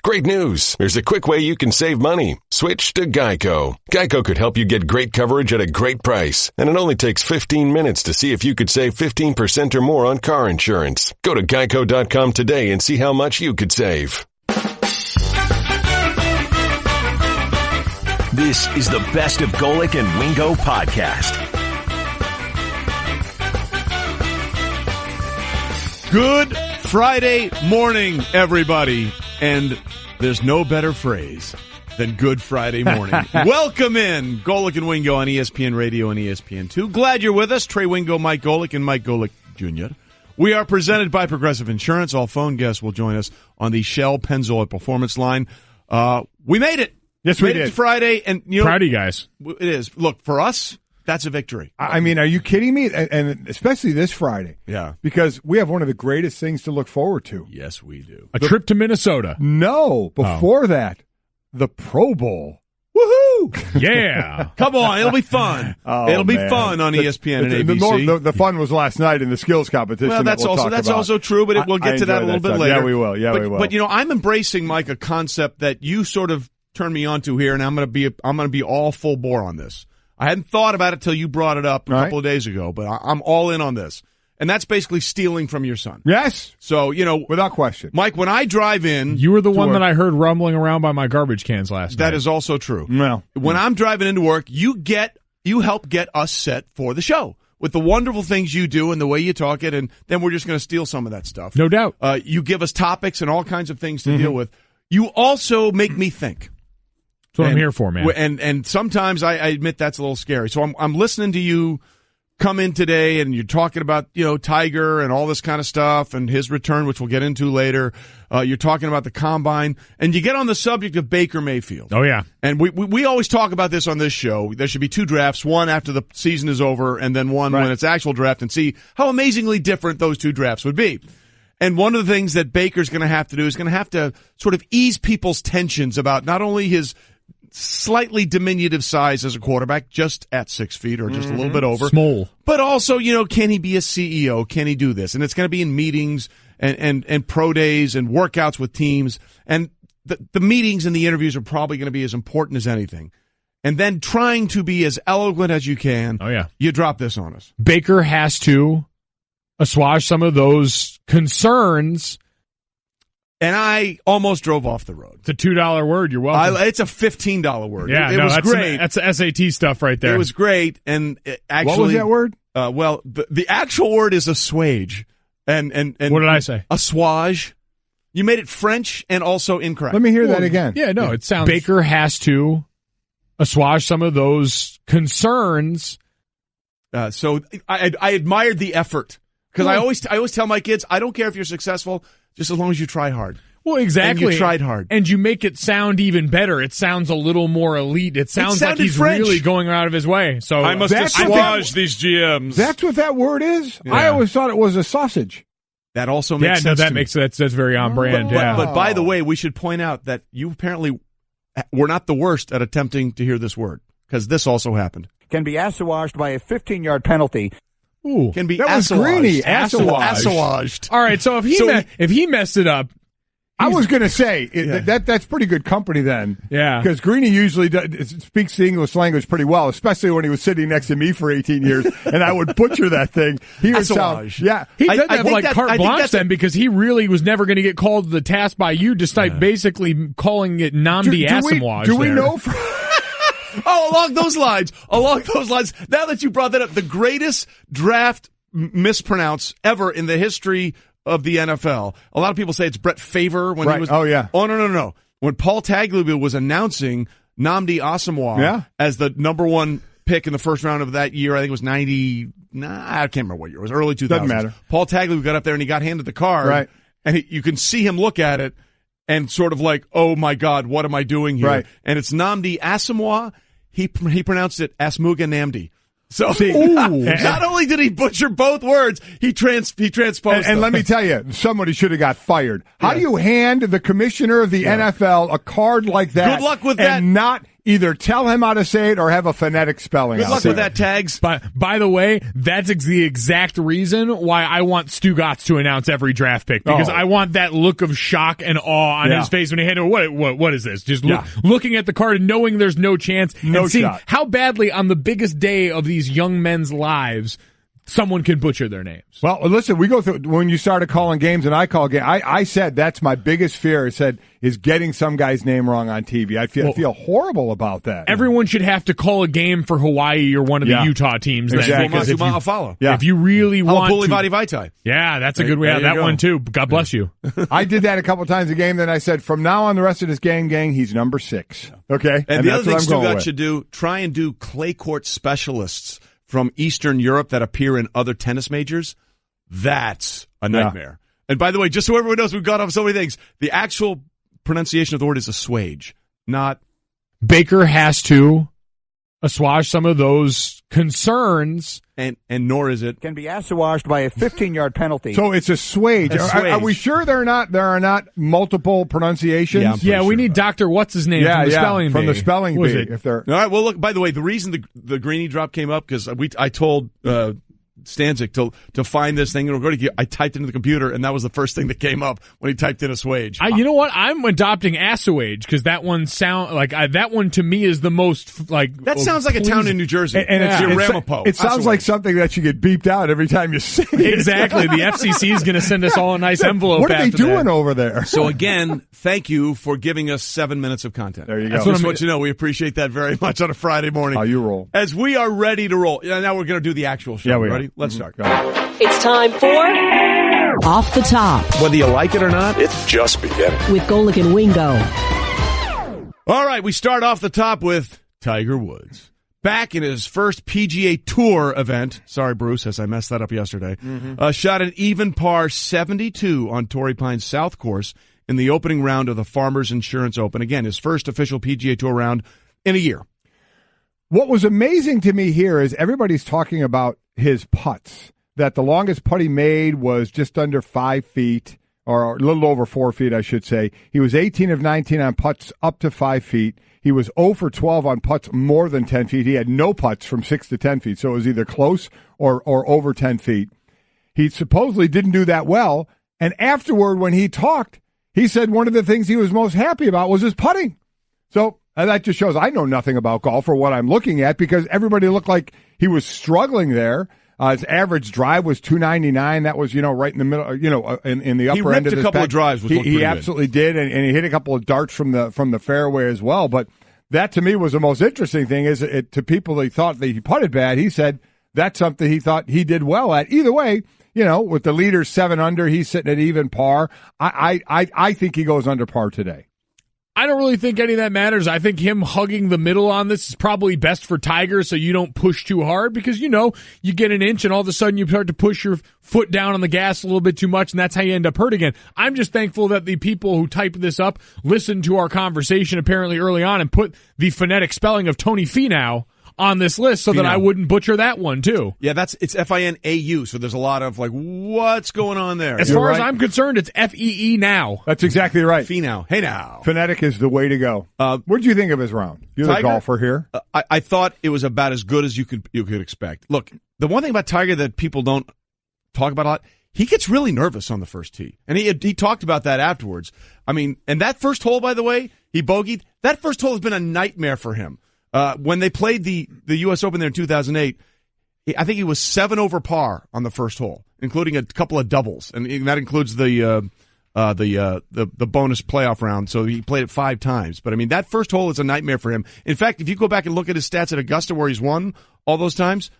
Great news. There's a quick way you can save money. Switch to Geico. Geico could help you get great coverage at a great price. And it only takes 15 minutes to see if you could save 15% or more on car insurance. Go to geico.com today and see how much you could save. This is the Best of Golic and Wingo podcast. Good Friday morning, everybody. And there's no better phrase than Good Friday morning. Welcome in, Golic and Wingo on ESPN Radio and ESPN2. Glad you're with us. Trey Wingo, Mike Golic, and Mike Golic Jr. We are presented by Progressive Insurance. All phone guests will join us on the Shell Pennzoil Performance Line. We made it. Yes, we did. It's Friday, and proud of you guys. It is. Look, for us, that's a victory. I mean, are you kidding me? And especially this Friday. Yeah. Because we have one of the greatest things to look forward to. Yes, we do. A trip to Minnesota. No, before that, the Pro Bowl. Woohoo! Yeah. Come on, it'll be fun. It'll be fun on ESPN and ABC. The fun was last night in the skills competition. Well, that's also true, but we'll get to that a little bit later. Yeah, we will. We will. But you know, I'm embracing, Mike, a concept that you sort of turned me onto here, and I'm going to be all full bore on this. I hadn't thought about it till you brought it up a couple of days ago, but I'm all in on this. And that's basically stealing from your son. Yes. So, you know, without question. Mike, when I drive in, you were the one that I heard rumbling around by my garbage cans last night. That is also true. Well, when I'm driving into work, you help get us set for the show with the wonderful things you do and the way you talk it, and then we're just going to steal some of that stuff. No doubt. You give us topics and all kinds of things to deal with. You also make me think. That's what I'm here for, man. And sometimes I admit that's a little scary. So I'm listening to you come in today, and you're talking about, you know, Tiger and all this kind of stuff and his return, which we'll get into later. You're talking about the combine, and you get on the subject of Baker Mayfield. Oh, yeah. And we always talk about this on this show. There should be two drafts, one after the season is over and then one when it's actual draft, and see how amazingly different those two drafts would be. And one of the things that Baker's going to have to do is going to have to sort of ease people's tensions about not only his slightly diminutive size as a quarterback, just at 6 feet or just a little bit over. Small. But also, you know, can he be a CEO? Can he do this? And it's going to be in meetings and pro days and workouts with teams. And the meetings and the interviews are probably going to be as important as anything. And then trying to be as eloquent as you can. Oh, yeah. You drop this on us. Baker has to assuage some of those concerns. And I almost drove off the road. It's a $2 word. You're welcome. It's a $15 word. Yeah, it was great. That's SAT stuff right there. It was great. And actually, what was that word? Well, the actual word is assuage. And what did I say? Assuage. You made it French and also incorrect. Let me hear that again. Yeah, no, it sounds. Baker has to assuage some of those concerns. So I admired the effort, because I always tell my kids, I don't care if you're successful, just as long as you try hard. Well, exactly. And you tried hard. And you make it sound even better. It sounds a little more elite. It sounds like he's French. Really going out of his way. So I must assuage these GMs. That's what that word is? Yeah. I always thought it was a sausage. That also makes sense. That's very on brand. But by the way, we should point out that you apparently were not the worst at attempting to hear this word, because this also happened. Can be assuaged by a 15-yard penalty. Ooh, can be that was Greeny. Assuaged. All right, so if he messed it up, I was going to say that's pretty good company then. Yeah, because Greeny usually speaks the English language pretty well, especially when he was sitting next to me for 18 years, and I would butcher that thing. He does have like carte blanche then, because he really was never going to get called to the task by you, despite basically calling it Namdi Assuage. Do we know? Along those lines. Now that you brought that up, the greatest draft mispronounce ever in the history of the NFL. A lot of people say it's Brett Favre when he was. Oh, yeah. Oh, no. When Paul Tagliabue was announcing Namdi Asomugha as the number one pick in the first round of that year, I think it was 90. I can't remember what year. It was early 2000s. Doesn't matter. Paul Tagliabue got up there and he got handed the card. And you can see him look at it and sort of like, oh, my God, what am I doing here? And it's Namdi Asomugha. He pronounced it Asmuga Namdi. So not only did he butcher both words, he transposed them. And let me tell you, somebody should have got fired. How do you hand the commissioner of the NFL a card like that? Good luck with that. And not Either tell him how to say it or have a phonetic spelling. Good luck with that, Tags. By the way, that's the exact reason why I want Stu Gotts to announce every draft pick, because I want that look of shock and awe on his face when he handed what is this? Just looking at the card and knowing there's no chance, and seeing how badly on the biggest day of these young men's lives someone can butcher their names. Well, listen, we go through, when you started calling games and I call games, I said that's my biggest fear, is getting some guy's name wrong on TV. I feel horrible about that. Everyone should have to call a game for Hawaii or one of the Utah teams. Exactly. Because if you really want to. Vaitai. Yeah, that's a good way. That one too. God bless you. I did that a couple times a game, then I said, from now on the rest of this gang, he's number 6. Okay? And the other thing Stu Gotts should do, try and do clay court specialists from Eastern Europe that appear in other tennis majors. That's a nightmare. And by the way, just so everyone knows, we've gone off so many things. The actual pronunciation of the word is assuage, not... Baker has to assuage some of those concerns. And nor is it... Can be assuaged by a 15-yard penalty. So it's assuage. Are we sure there are not multiple pronunciations? Yeah, we need Dr. What's-his-name from the spelling bee. From the spelling bee. All right, well, look, by the way, the reason the Greeny drop came up, because I told... Stanzik to find this thing, I typed into the computer, and that was the first thing that came up when he typed in assuage. You know what? I'm adopting assuage because that one that one to me is the most that sounds like a town in New Jersey, and it's Ramapo. It sounds like something that you get beeped out every time you say it. Exactly. The FCC is going to send us all a nice envelope. What are they doing over there? So again, thank you for giving us 7 minutes of content. There you go. Just want you to know we appreciate that very much on a Friday morning. How you roll? As we are ready to roll. Now we're going to do the actual show. Yeah, we ready? are. Let's start. Go. It's time for Off the Top. Whether you like it or not, It's just beginning. With Golic and Wingo. All right, we start off the top with Tiger Woods. Back in his first PGA Tour event, sorry, Bruce, as I messed that up yesterday, shot an even par 72 on Torrey Pines South Course in the opening round of the Farmers Insurance Open. Again, his first official PGA Tour round in a year. What was amazing to me here is everybody's talking about his putts, that the longest putt he made was just under 5 feet, or a little over 4 feet, I should say. He was 18 of 19 on putts up to 5 feet. He was 0 for 12 on putts more than 10 feet. He had no putts from 6 to 10 feet, so it was either close or over 10 feet. He supposedly didn't do that well, and afterward, when he talked, he said one of the things he was most happy about was his putting. So that just shows I know nothing about golf or what I'm looking at, because everybody looked like he was struggling there. His average drive was 299. That was, right in the middle, in the upper end of He ripped this a couple of drives. He absolutely did, and he hit a couple of darts from the fairway as well. But that to me was the most interesting thing. To people that thought that he putted bad, he said that's something he thought he did well at. Either way, with the leader 7 under, he's sitting at even par. I think he goes under par today. I don't really think any of that matters. I think him hugging the middle on this is probably best for Tiger, so you don't push too hard, because, you get an inch and all of a sudden you start to push your foot down on the gas a little bit too much, and that's how you end up hurt again. I'm just thankful that the people who typed this up listened to our conversation apparently early on and put the phonetic spelling of Tony Finau on this list so that I wouldn't butcher that one too. Yeah, it's Finau, so there's a lot of what's going on there? As far as I'm concerned, it's Fee now. That's exactly right. Finau. Hey now. Phonetic is the way to go. What did you think of his round? You're the golfer here. I thought it was about as good as you could expect. Look, the one thing about Tiger that people don't talk about a lot, he gets really nervous on the first tee. And he talked about that afterwards. I mean, and that first hole, by the way, he bogeyed. That first hole has been a nightmare for him. When they played the U.S. Open there in 2008, I think he was 7 over par on the first hole, including a couple of doubles, and that includes the bonus playoff round. So he played it 5 times. But I mean, that first hole is a nightmare for him. In fact, if you go back and look at his stats at Augusta, where he's won all those times,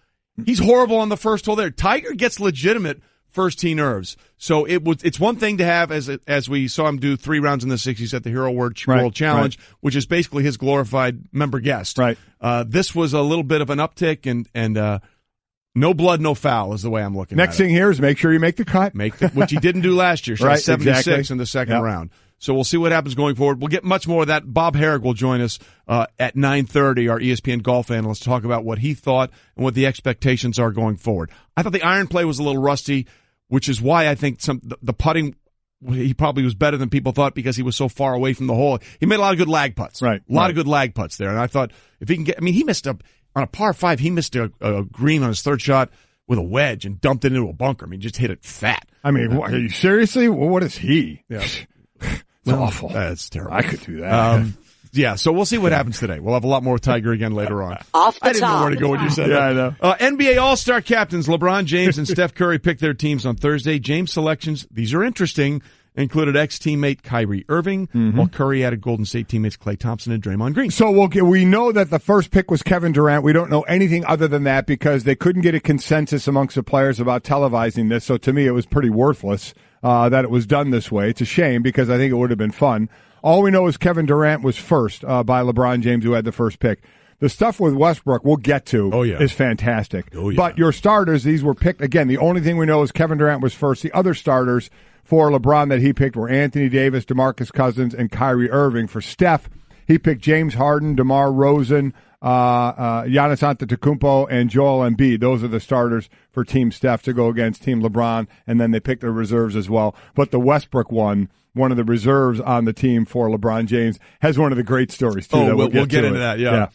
he's horrible on the first hole there. Tiger gets legitimate first tee nerves. So it's one thing to have, as we saw him do 3 rounds in the 60s at the Hero World Challenge, which is basically his glorified member guest. Right. This was a little bit of an uptick, and no blood, no foul is the way I'm looking at it. Next thing here is make sure you make the cut. Which he didn't do last year. Shot 76 exactly. in the second round. So we'll see what happens going forward. We'll get much more of that. Bob Herrick will join us at 9:30, our ESPN golf analyst, to talk about what he thought and what the expectations are going forward. I thought the iron play was a little rusty, which is why I think the putting he probably was better than people thought because he was so far away from the hole. He made a lot of good lag putts. Right. A lot of good lag putts there. And I thought if he can get, he missed on a par 5, he missed a green on his third shot with a wedge and dumped it into a bunker. Just hit it fat. Are you seriously? Well, what is he? Yeah. It's awful. That's terrible. I could do that. Yeah, so we'll see what happens today. We'll have a lot more Tiger again later on. Off the I didn't know where to go when you said that. I know. NBA All-Star captains LeBron James and Steph Curry picked their teams on Thursday. James' selections, these are interesting, included ex-teammate Kyrie Irving, while Curry added Golden State teammates Klay Thompson and Draymond Green. So we know that the first pick was Kevin Durant. We don't know anything other than that because they couldn't get a consensus amongst the players about televising this. So to me, it was pretty worthless that it was done this way. It's a shame because I think it would have been fun. All we know is Kevin Durant was first by LeBron James, who had the first pick. The stuff with Westbrook we'll get to is fantastic. But your starters, these were picked. Again, the only thing we know is Kevin Durant was first. The other starters for LeBron that he picked were Anthony Davis, DeMarcus Cousins, and Kyrie Irving. For Steph, he picked James Harden, DeMar DeRozan, Giannis Antetokounmpo, and Joel Embiid. Those are the starters for Team Steph to go against Team LeBron, and then they picked the reserves as well. But the Westbrook one of the reserves on the team for LeBron James, has one of the great stories, too. We'll get into that, yeah.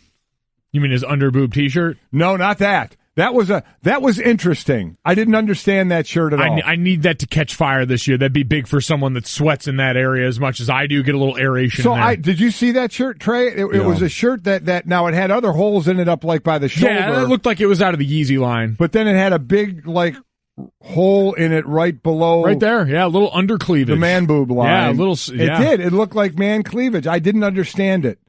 You mean his underboob T-shirt? No, not that. That was interesting. I didn't understand that shirt at all. I need that to catch fire this year. That'd be big for someone that sweats in that area as much as I do. Get a little aeration in there. Did you see that shirt, Trey? It was a shirt that now it had other holes in it up like by the shoulder. Yeah, it looked like it was out of the Yeezy line. But then it had a big hole in it right below. Right there, yeah, a little under cleavage. The man boob line. Yeah, a little. Yeah. It did. It looked like man cleavage. I didn't understand it.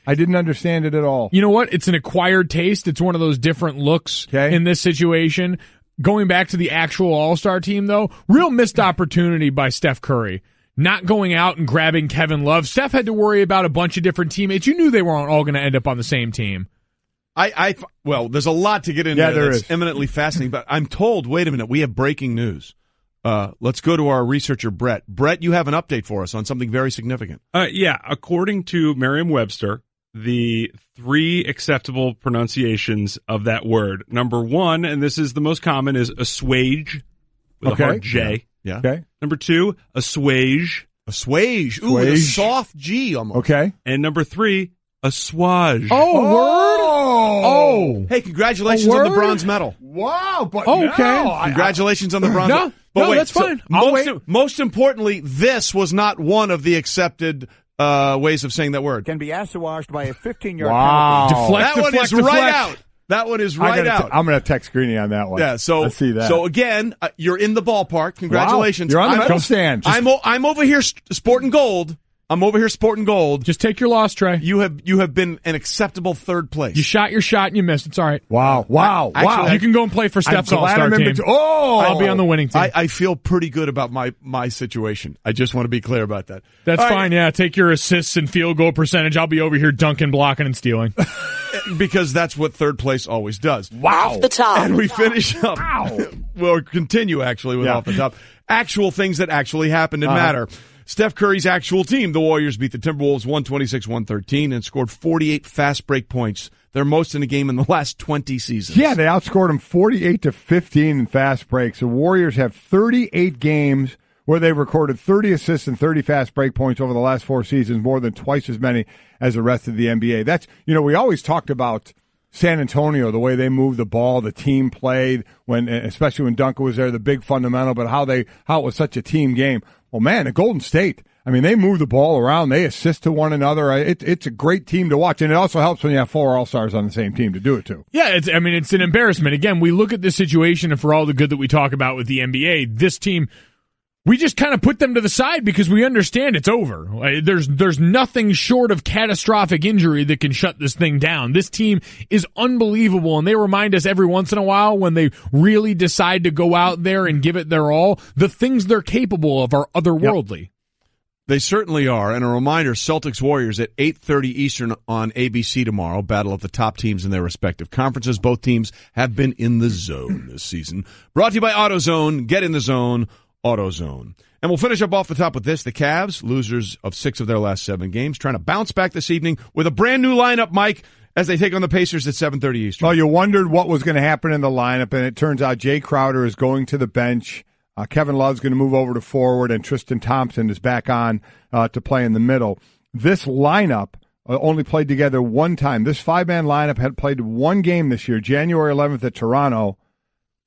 I didn't understand it at all. You know what? It's an acquired taste. It's one of those different looks in this situation. Going back to the actual All-Star team, though, real missed opportunity by Steph Curry. Not going out and grabbing Kevin Love. Steph had to worry about a bunch of different teammates. You knew they weren't all going to end up on the same team. Well, there's a lot to get into that's eminently fascinating, but I'm told, wait a minute, we have breaking news. Let's go to our researcher, Brett. Brett, you have an update for us on something very significant. Yeah, according to Merriam-Webster, the 3 acceptable pronunciations of that word. Number 1, and this is the most common, is assuage with a hard J. Yeah. Okay. Number 2, assuage. Assuage. Ooh, with a soft G almost. Okay. And number 3, assuage. Oh, word? Oh. Hey, congratulations on the bronze medal. Wow. But okay. Congratulations on the bronze medal. But wait, that's fine. Most importantly, this was not one of the accepted ways of saying that word. Can be assuaged by a 15-yard penalty. That one is right out. That one is right out. I'm going to text Greeny on that one. Yeah, so I see that. So again, you're in the ballpark. Congratulations. Wow. You're on the medal stand. I'm over here sporting gold. Just take your loss, Trey. You have been an acceptable third place. You shot your shot and you missed. It's all right. Wow. Actually, you can go and play for Steph's All-Star team. I'll be on the winning team. I feel pretty good about my situation. I just want to be clear about that. That's all fine, yeah. Take your assists and field goal percentage. I'll be over here dunking, blocking, and stealing. Because that's what third place always does. Wow. Off the top. And we finish up. We'll continue, actually, with off the top. Actual things that actually happened and matter. Steph Curry's actual team, the Warriors, beat the Timberwolves 126-113 and scored 48 fast break points, their most in a game in the last 20 seasons. Yeah, they outscored them 48-15 in fast breaks. The Warriors have 38 games where they've recorded 30 assists and 30 fast break points over the last 4 seasons, more than twice as many as the rest of the NBA. That's, we always talked about San Antonio, the way they moved the ball, the team played, especially when Duncan was there, the big fundamental, but how it was such a team game. Well, man, at Golden State, they move the ball around. They assist to one another. It's a great team to watch, and it also helps when you have 4 All-Stars on the same team to do it, too. Yeah, it's an embarrassment. Again, we look at this situation, and for all the good that we talk about with the NBA, this team, we just kind of put them to the side because we understand it's over. There's nothing short of catastrophic injury that can shut this thing down. This team is unbelievable, and they remind us every once in a while when they really decide to go out there and give it their all, the things they're capable of are otherworldly. Yep. They certainly are. And a reminder, Celtics-Warriors at 8:30 Eastern on ABC tomorrow, battle of the top teams in their respective conferences. Both teams have been in the zone this season. Brought to you by AutoZone. Get in the zone. AutoZone. And we'll finish up off the top with this. The Cavs, losers of 6 of their last 7 games, trying to bounce back this evening with a brand new lineup, Mike, as they take on the Pacers at 7:30 Eastern. Well, you wondered what was going to happen in the lineup, and it turns out Jay Crowder is going to the bench. Kevin Love's going to move over to forward, and Tristan Thompson is back on to play in the middle. This lineup only played together one time. This 5-man lineup had played one game this year, January 11th at Toronto.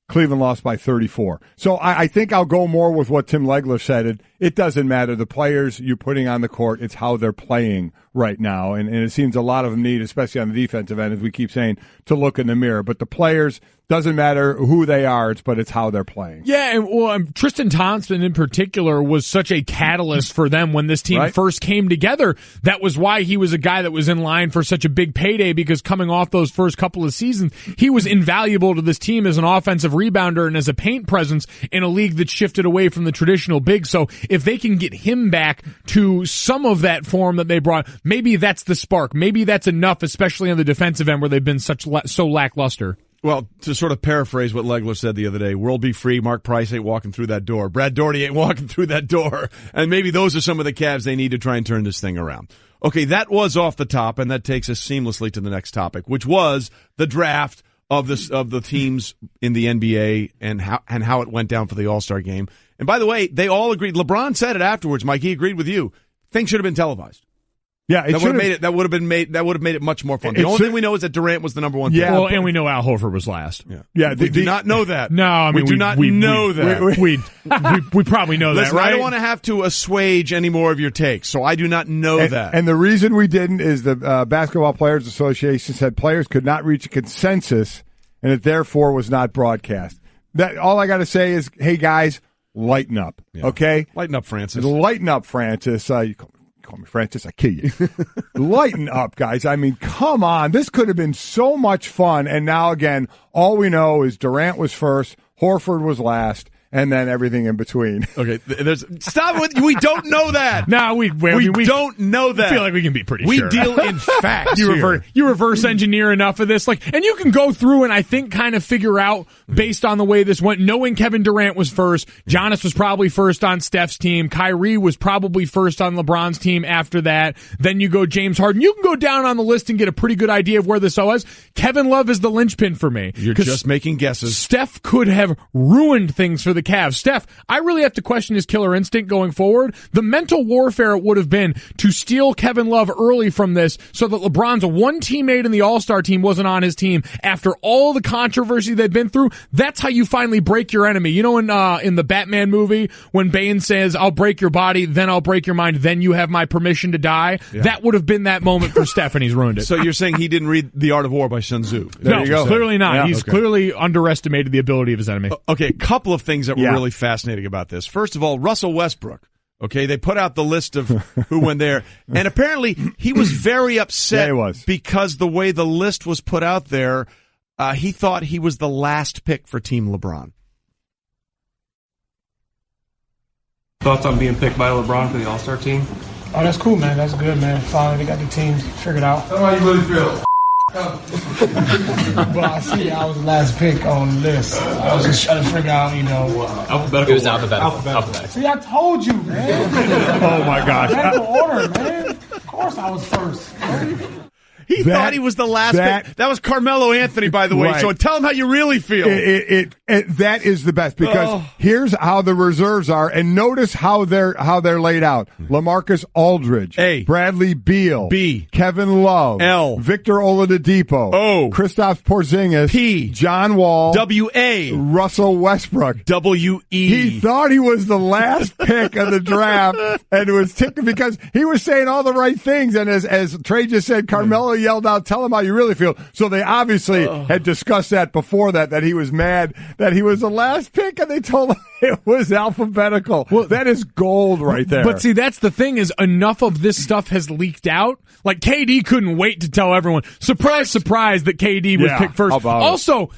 Cleveland lost by 34. So I think I'll go more with what Tim Legler said. It doesn't matter. The players you're putting on the court, it's how they're playing right now. And it seems a lot of them need, especially on the defensive end, as we keep saying, to look in the mirror. But the players, doesn't matter who they are, but it's how they're playing. Yeah, and Tristan Thompson in particular was such a catalyst for them when this team first came together. That was why he was a guy that was in line for such a big payday, because coming off those first couple of seasons, he was invaluable to this team as an offensive rebounder and as a paint presence in a league that shifted away from the traditional big. So if they can get him back to some of that form that they brought, maybe that's the spark. Maybe that's enough, especially on the defensive end where they've been so lackluster. Well, to sort of paraphrase what Legler said the other day, world be free, Mark Price ain't walking through that door. Brad Daugherty ain't walking through that door. And maybe those are some of the Cavs they need to try and turn this thing around. Okay, that was off the top, and that takes us seamlessly to the next topic, which was the draft of the teams in the NBA and how it went down for the All-Star game. And by the way, they all agreed. LeBron said it afterwards, Mike, he agreed with you. Things should have been televised. Yeah, that would have made it much more fun. The only thing we know is that Durant was the number one pick. Yeah, well, and we know Al Horford was last. Yeah, we do not know that. No, I mean we do not know that. We probably know that, right? I don't want to have to assuage any more of your takes, so I do not know that. And the reason we didn't is the Basketball Players Association said players could not reach a consensus, and it therefore was not broadcast. That all I got to say is, hey guys, lighten up, okay? Lighten up, Francis. Lighten up, Francis. You call me Francis, I kill you. Lighten up, guys. I mean, come on. This could have been so much fun. And now, again, all we know is Durant was first, Horford was last, and then everything in between. Okay, stop with we don't know that. No, we don't know that. I feel like we can be pretty We sure. deal in facts. You reverse engineer enough of this, and you can go through and I think kind of figure out based on the way this went. Knowing Kevin Durant was first, Giannis was probably first on Steph's team, Kyrie was probably first on LeBron's team after that. Then you go James Harden. You can go down on the list and get a pretty good idea of where this all was. Kevin Love is the linchpin for me. You're just making guesses. Steph could have ruined things for the Cavs. Steph, I really have to question his killer instinct going forward. The mental warfare it would have been to steal Kevin Love early from this so that LeBron's one teammate in the All-Star team wasn't on his team after all the controversy they've been through. That's how you finally break your enemy. You know, in the Batman movie, when Bane says, I'll break your body, then I'll break your mind, then you have my permission to die. Yeah. That would have been that moment for Steph, and he's ruined it. So you're saying he didn't read The Art of War by Sun Tzu? No, clearly not. Yeah, he's clearly underestimated the ability of his enemy. Okay, a couple of things that were really fascinating about this. First of all, Russell Westbrook. Okay, they put out the list of who went there, and apparently he was very upset because the way the list was put out there, he thought he was the last pick for Team LeBron. Thoughts on being picked by LeBron for the All-Star team? Oh, that's cool, man. That's good, man. Finally, they got the team figured out. Tell me how you really feel. But I see I was the last pick on the list. I was just trying to figure out, alphabetical. It was alphabetical. See, I told you, man. Oh, my gosh. Alphabetical order, man. Of course I was first, man. He thought he was the last pick. That was Carmelo Anthony, by the way. Right. So tell him how you really feel. That is the best because here's how the reserves are, and notice how they're laid out. LaMarcus Aldridge, A. Bradley Beal, B. Kevin Love, L. Victor Oladipo, O. Kristaps Porzingis, P. John Wall, W.A. Russell Westbrook, W.E. He thought he was the last pick of the draft, and it was ticking because he was saying all the right things. And as Trey just said, Carmelo yelled out, "Tell him how you really feel." So they obviously had discussed that before that he was mad that he was the last pick, and they told him it was alphabetical. Well, that is gold right there. But see, that's the thing is enough of this stuff has leaked out. Like KD couldn't wait to tell everyone. Surprise, surprise that KD was picked first. Also,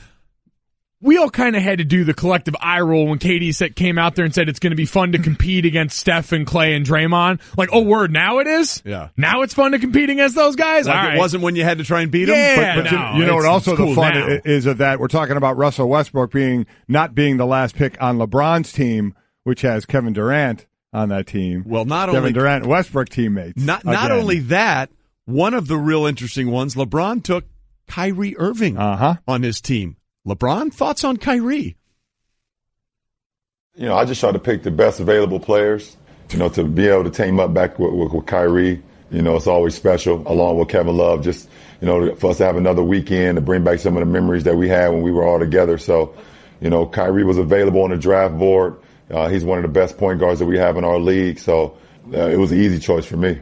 we all kind of had to do the collective eye roll when KD came out there and said it's going to be fun to compete against Steph and Clay and Draymond. Like, oh, word, now it is? Yeah. Now it's fun to compete against those guys? Like it wasn't when you had to try and beat them? Yeah, but you know what also cool the fun is of that? We're talking about Russell Westbrook not being the last pick on LeBron's team, which has Kevin Durant on that team. Well, Kevin Durant and Westbrook teammates. Not only that, one of the real interesting ones, LeBron took Kyrie Irving on his team. LeBron, thoughts on Kyrie? I just try to pick the best available players, to be able to team up back with Kyrie. It's always special, along with Kevin Love, just, for us to have another weekend to bring back some of the memories that we had when we were all together. So, Kyrie was available on the draft board. He's one of the best point guards that we have in our league. So it was an easy choice for me.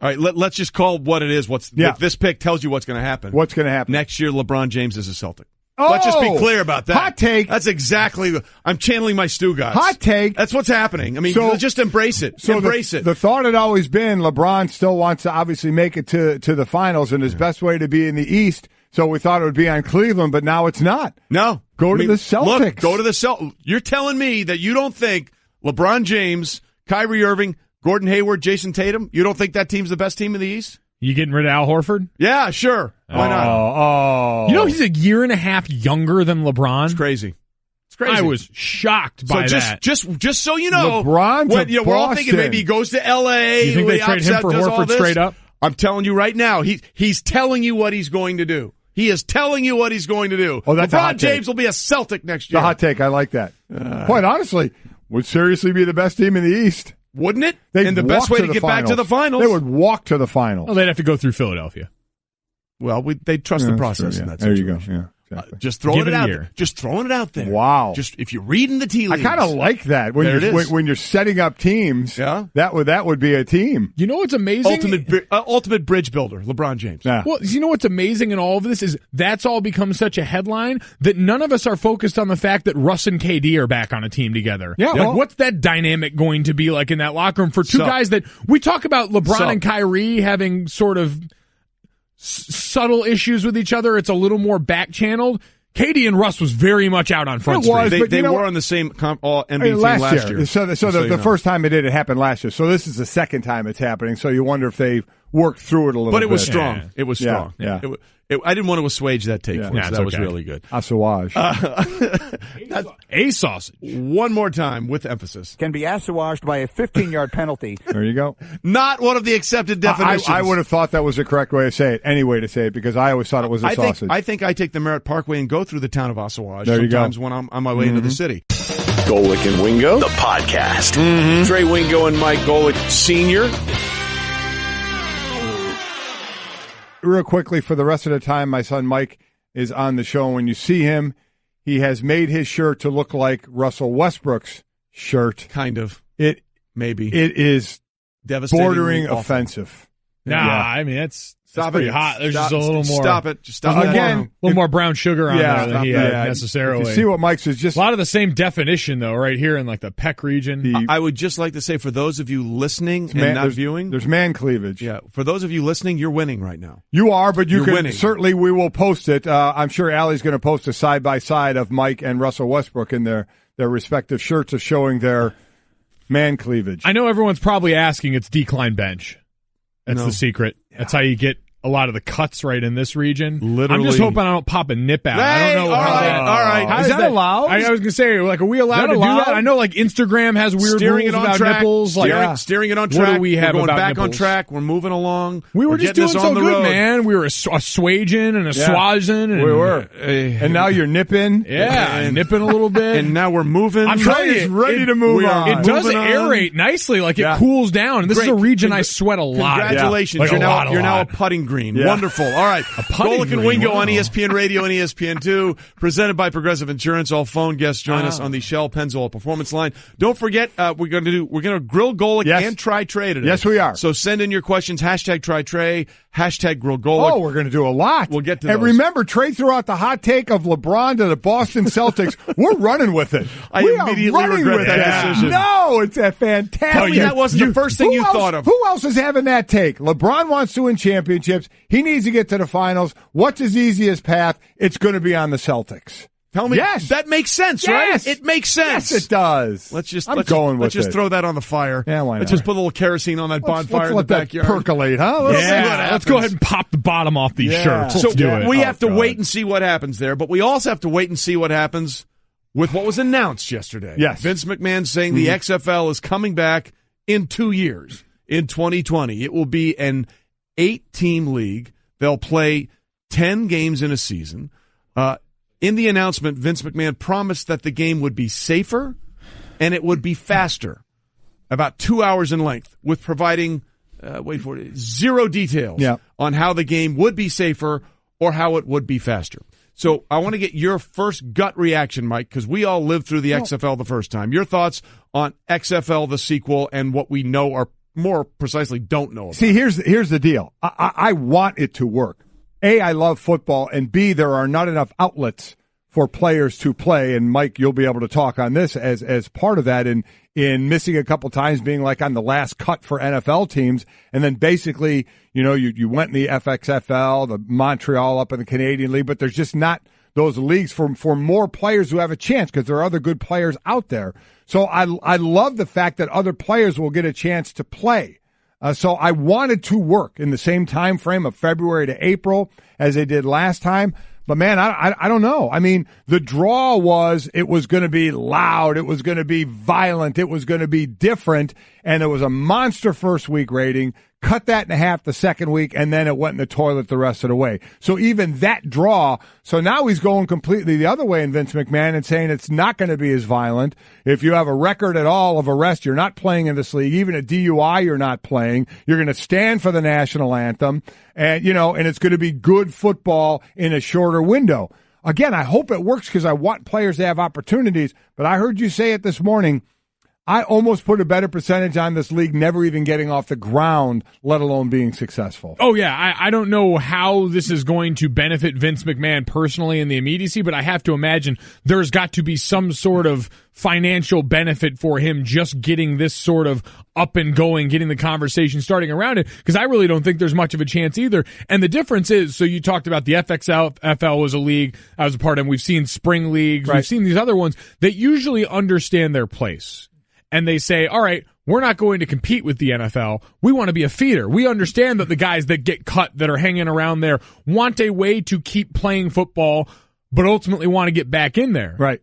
All right, let's just call what it is. This pick tells you what's going to happen. What's going to happen? Next year, LeBron James is a Celtic. Oh, let's just be clear about that. Hot take. That's exactly. I'm channeling my Stu guys. Hot take. That's what's happening. I mean, just embrace it. Embrace it. The thought had always been LeBron still wants to obviously make it to the finals, and his best way to be in the East. So we thought it would be on Cleveland, but now it's not. No, go to the Celtics. Look, go to the Celtics. You're telling me that you don't think LeBron James, Kyrie Irving, Gordon Hayward, Jason Tatum, you don't think that team's the best team in the East? You getting rid of Al Horford? Yeah, sure. Why not? Oh. He's a year and a half younger than LeBron. It's crazy. I was shocked by that. Just so you know, LeBron to we're all thinking maybe he goes to L.A. You think they trade him for Horford straight up? I'm telling you right now, he's telling you what he's going to do. He is telling you what he's going to do. Oh, that's LeBron James will be a Celtic next year. The hot take. I like that. Quite honestly, would seriously be the best team in the East. Wouldn't it? And the best way to get back to the finals. They would walk to the finals. Well, they'd have to go through Philadelphia. Well, they'd trust the process in that situation. There you go. Yeah. Exactly. Just throwing it out there. Just throwing it out there. Wow. Just if you're reading the tea leaves. I kind of like that when you're setting up teams. Yeah. That would be a team. You know what's amazing? Ultimate bridge builder, LeBron James. Yeah. Well, you know what's amazing in all of this is that's all become such a headline that none of us are focused on the fact that Russ and KD are back on a team together. Yeah. Like, what's that dynamic going to be like in that locker room for two guys that we talk about LeBron and Kyrie having sort of subtle issues with each other? It's a little more back-channeled. KD and Russ was very much out on Front Street. They were on the same NBA team last year. So the first time it happened last year. So this is the second time it's happening. So you wonder if they've worked through it a little bit. But it was strong. Yeah. It was strong. Yeah. I didn't want to assuage that take. Yeah, that was really good. Assuage. A sausage. One more time with emphasis. Can be assuaged by a 15-yard penalty. There you go. Not one of the accepted definitions. I would have thought that was the correct way to say it, any way to say it, because I always thought it was a sausage. I think I take the Merritt Parkway and go through the town of Assuage sometimes when I'm on my way into the city. Golic and Wingo, the podcast. Trey Wingo and Mike Golic Sr. Real quickly, for the rest of the time, my son Mike is on the show. When you see him, he has made his shirt to look like Russell Westbrook's shirt. Kind of. Maybe. It is bordering offensive. Nah, yeah. I mean, it's pretty hot. There's just a little more. Stop it. Just stop it. Again, a little more brown sugar on there than he had necessarily. If you see what Mike says, just a lot of the same definition, though, right here in like the pec region. I would just like to say, for those of you listening and not viewing, there's man cleavage. Yeah, for those of you listening, you're winning right now. You are, but you're winning. Certainly, we will post it. I'm sure Allie's going to post a side by side of Mike and Russell Westbrook in their respective shirts of showing their man cleavage. I know everyone's probably asking. It's decline bench. That's the secret. Yeah. That's how you get a lot of the cuts right in this region. Literally. I'm just hoping I don't pop a nip out. I don't know. All right. Is that allowed? I was going to say, like, are we allowed to do that? I know, like, Instagram has weird rules about nipples. Like, steering it on track. What do we have We're going about back nipples? on track. We're moving along. We were just doing so good, road. man. We were assuaging and assuaging. We were. And now you're nipping. Yeah, nipping a little bit. And now we're moving. I'm telling you, ready to move on. It does aerate nicely. Like, it cools down. And this is a region I sweat a lot. Congratulations. You're now a putting green. Wonderful. All right. Golic and Wingo on ESPN Radio and ESPN2, presented by Progressive Insurance. All phone guests join us on the Shell Pennzoil Performance Line. Don't forget, we're going to grill Golic and try Trey today. Yes, we are. So send in your questions. Hashtag try Trey. Hashtag grill Golic. Oh, we're going to do a lot. We'll get to and those. Remember, Trey threw out the hot take of LeBron to the Boston Celtics. We're running with it. I immediately regret that decision. No, it's a fantastic. Tell me that wasn't the first thing you thought of. Who else is having that take? LeBron wants to win championships. He needs to get to the finals. What's his easiest path? It's going to be on the Celtics. Tell me. Yes. That makes sense, yes. right? It makes sense. Yes, it does. Let's just throw that on the fire. Yeah, why not? Let's just put a little kerosene on that bonfire in the backyard. Percolate, huh? Let's go ahead and pop the bottom off these shirts. Let's do it. We have to wait and see what happens there, but we also have to wait and see what happens with what was announced yesterday. Yes. Vince McMahon saying the XFL is coming back in 2 years, in 2020. It will be an 8-team league. They'll play 10 games in a season. In the announcement, Vince McMahon promised that the game would be safer, and it would be faster, about 2 hours in length, with providing, zero details on how the game would be safer or how it would be faster. So I want to get your first gut reaction, Mike, because we all lived through the XFL the first time. Your thoughts on XFL, the sequel, and what we know or more precisely don't know about. See, here's the deal. I want it to work. A, I love football, and B, there are not enough outlets for players to play, and Mike, you'll be able to talk on this as part of that in missing a couple times, being like on the last cut for NFL teams, and then basically, you went in the FXFL, the Montreal up in the Canadian League, but there's just not those leagues for more players who have a chance because there are other good players out there. So I love the fact that other players will get a chance to play. So I wanted to work in the same time frame of February to April as they did last time. But, man, I don't know. I mean, the draw was it was going to be loud. It was going to be violent. It was going to be different. And it was a monster first week rating. Cut that in half the second week, and then it went in the toilet the rest of the way. So even that draw, so now he's going completely the other way in Vince McMahon and saying it's not going to be as violent. If you have a record at all of arrest, you're not playing in this league. Even a DUI, you're not playing. You're going to stand for the national anthem, and and it's going to be good football in a shorter window. Again, I hope it works because I want players to have opportunities, but I heard you say it this morning. I almost put a better percentage on this league never even getting off the ground, let alone being successful. Oh, yeah. I don't know how this is going to benefit Vince McMahon personally in the immediacy, but I have to imagine there's got to be some sort of financial benefit for him just getting this sort of up and going, getting the conversation starting around it, because I really don't think there's much of a chance either. And the difference is, so you talked about the FXFL was a league I was a part of. We've seen spring leagues. Right. We've seen these other ones that usually understand their place. And they say, all right, we're not going to compete with the NFL. We want to be a feeder. We understand that the guys that get cut that are hanging around there want a way to keep playing football, but ultimately want to get back in there. Right.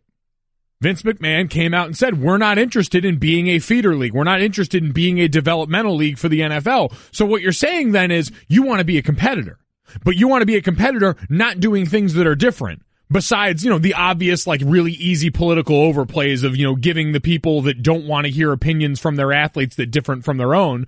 Vince McMahon came out and said, we're not interested in being a feeder league. We're not interested in being a developmental league for the NFL. So what you're saying then is you want to be a competitor, but you want to be a competitor not doing things that are different. Besides, the obvious, really easy political overplays of, giving the people that don't want to hear opinions from their athletes that different from their own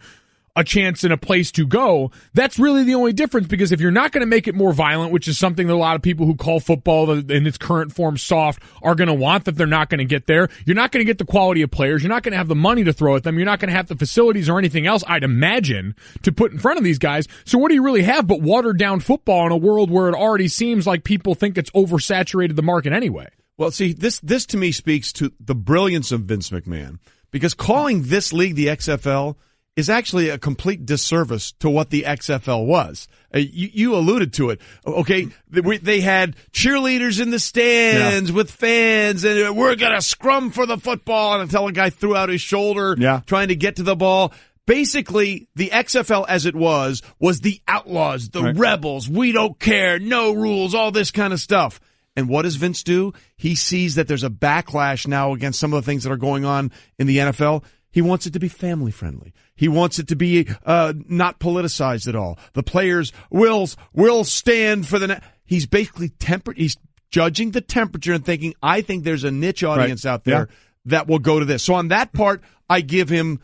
a chance and a place to go. That's really the only difference, because if you're not going to make it more violent, which is something that a lot of people who call football in its current form soft are going to want, that they're not going to get there. You're not going to get the quality of players. You're not going to have the money to throw at them. You're not going to have the facilities or anything else, I'd imagine, to put in front of these guys. So what do you really have but watered down football in a world where it already seems like people think it's oversaturated the market anyway? Well, see, this to me speaks to the brilliance of Vince McMahon, because calling this league the XFL is actually a complete disservice to what the XFL was. You alluded to it. Okay, they had cheerleaders in the stands with fans, and we're going to scrum for the football, until a guy threw out his shoulder trying to get to the ball. Basically, the XFL as it was the outlaws, the rebels, we don't care, no rules, all this kind of stuff. And what does Vince do? He sees that there's a backlash now against some of the things that are going on in the NFL. He wants it to be family friendly. He wants it to be not politicized at all. The players will stand for the. He's basically He's judging the temperature and thinking, I think there's a niche audience out there that will go to this. So on that part, I give him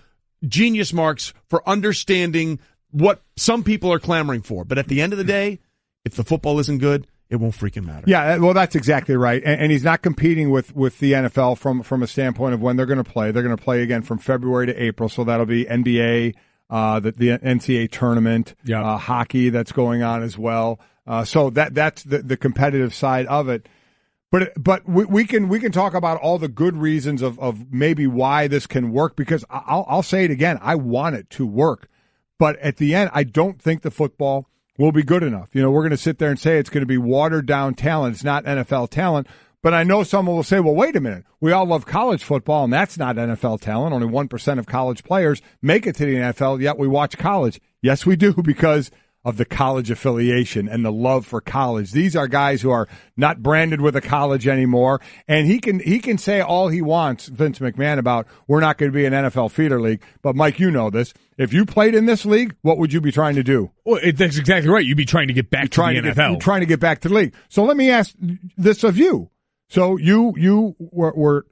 genius marks for understanding what some people are clamoring for. But at the end of the day, if the football isn't good, it won't freaking matter. Yeah, well, that's exactly right. And he's not competing with the NFL from a standpoint of when they're going to play. They're going to play again from February to April, so that'll be NBA, the NCAA tournament, hockey that's going on as well. So that's the competitive side of it. But we can talk about all the good reasons of maybe why this can work, because I'll say it again, I want it to work. But at the end, I don't think the football will be good enough. We're going to sit there and say it's going to be watered down talent. It's not NFL talent. But I know someone will say, well, wait a minute. We all love college football, and that's not NFL talent. Only 1% of college players make it to the NFL, yet we watch college. Yes, we do, because of the college affiliation and the love for college. These are guys who are not branded with a college anymore, and he can say all he wants, Vince McMahon, about we're not going to be an NFL feeder league. But, Mike, you know this. If you pplayed in this league, what would you be trying to do? Well, that's exactly right. You'd be trying to get back to the NFL. You're trying to get back to the league. So let me ask this of you. So you were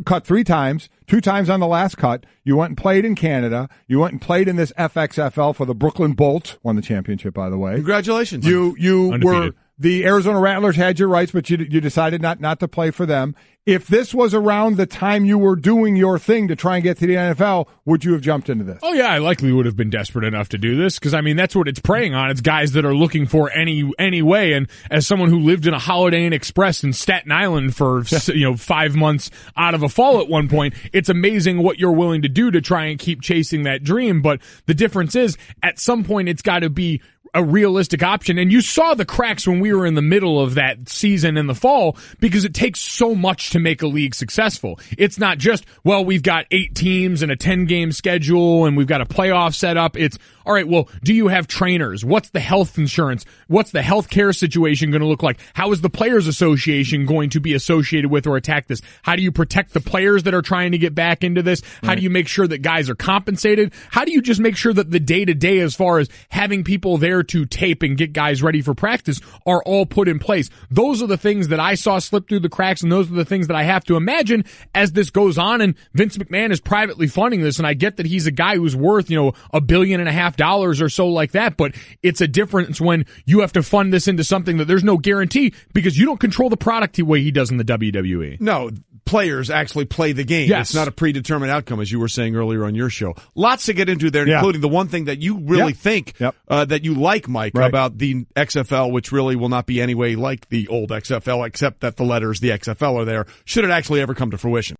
cut 3 times, 2 times on the last cut. You went and played in Canada. You went and played in this FXFL for the Brooklyn Bolt. Won the championship, by the way. Congratulations. You Undefeated. were the Arizona Rattlers had your rights, but you decided not to play for them. If this was around the time you were doing your thing to try and get to the NFL, would you have jumped into this? Oh, yeah, I likely would have been desperate enough to do this because, I mean, that's what it's preying on. It's guys that are looking for any way. And as someone who lived in a Holiday Inn Express in Staten Island for 5 months out of a fall at one point, it's amazing what you're willing to do to try and keep chasing that dream. But the difference is, at some point, it's got to be a realistic option. And you saw the cracks when we were in the middle of that season in the fall because it takes so much to make a league successful. It's not just, well, we've got 8 teams and a 10-game schedule and we've got a playoff set up. It's, all right, well, do you have trainers? What's the health insurance? What's the health care situation going to look like? How is the Players Association going to be associated with or attack this? How do you protect the players that are trying to get back into this? How do you make sure that guys are compensated? How do you just make sure that the day-to-day as far as having people there to tape and get guys ready for practice are all put in place? Those are the things that I saw slip through the cracks, and those are the things that I have to imagine as this goes on. And Vince McMahon is privately funding this, and I get that he's a guy who's worth, $1.5 billion or so like that, but it's a difference when you have to fund this into something that there's no guarantee because you don't control the product the way he does in the WWE. No, players actually play the game. Yes. It's not a predetermined outcome, as you were saying earlier on your show. Lots to get into there, including the one thing that you really think that you like, Mike, about the XFL, which really will not be any way like the old XFL, except that the letters, the XFL, are there, should it actually ever come to fruition.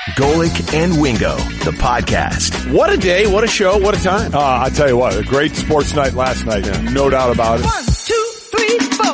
Golic and Wingo, the podcast. What a day, what a show, what a time. I tell you what, a great sports night last night. No doubt about it. 1, 2, 3, 4.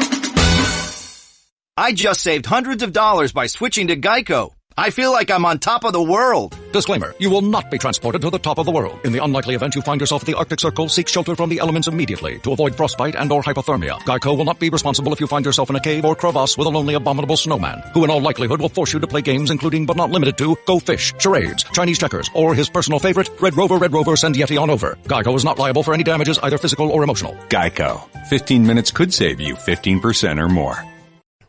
I just saved hundreds of dollars by switching to Geico. I feel like I'm on top of the world. Disclaimer, you will not be transported to the top of the world. In the unlikely event you find yourself at the Arctic Circle, seek shelter from the elements immediately to avoid frostbite and or hypothermia. Geico will not be responsible if you find yourself in a cave or crevasse with a lonely abominable snowman, who in all likelihood will force you to play games including but not limited to Go Fish, charades, Chinese checkers, or his personal favorite, Red Rover, send Yeti on over. Geico is not liable for any damages, either physical or emotional. Geico. 15 minutes could save you 15% or more.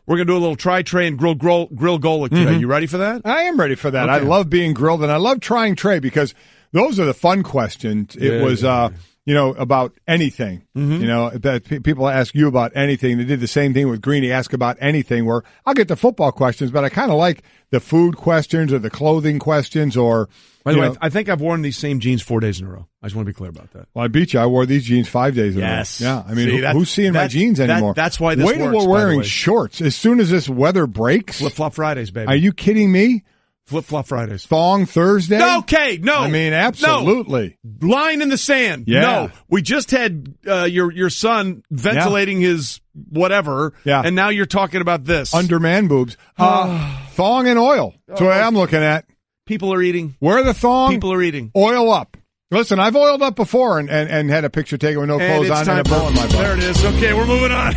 We're going to do a little try, and grill Golic today. Mm-hmm. You ready for that? I am ready for that. Okay. I love being grilled, and I love trying Trey because those are the fun questions. It was, about anything. Mm-hmm. That people ask you about anything. They did the same thing with Greeny, ask about anything, where I'll get the football questions, but I kind of like the food questions or the clothing questions or... By the way, I think I've worn these same jeans 4 days in a row. I just want to be clear about that. Well, I beat you. I wore these jeans 5 days in a row. Yes. Yeah. I mean, who's seeing my jeans anymore? That's why this Wait till works, we're wearing shorts. As soon as this weather breaks. Flip-flop Fridays, baby. Are you kidding me? Flip-flop Fridays. Thong Thursday? Okay, no. I mean, absolutely. No. Line in the sand. Yeah. No. We just had your son ventilating his whatever, and now you're talking about this. Under man boobs. Thong and oil. That's what I'm looking at. People are eating. Wear the thong. People are eating. Oil up. Listen, I've oiled up before and had a picture taken with no clothes on and a bow in my butt. There it is. Okay, we're moving on.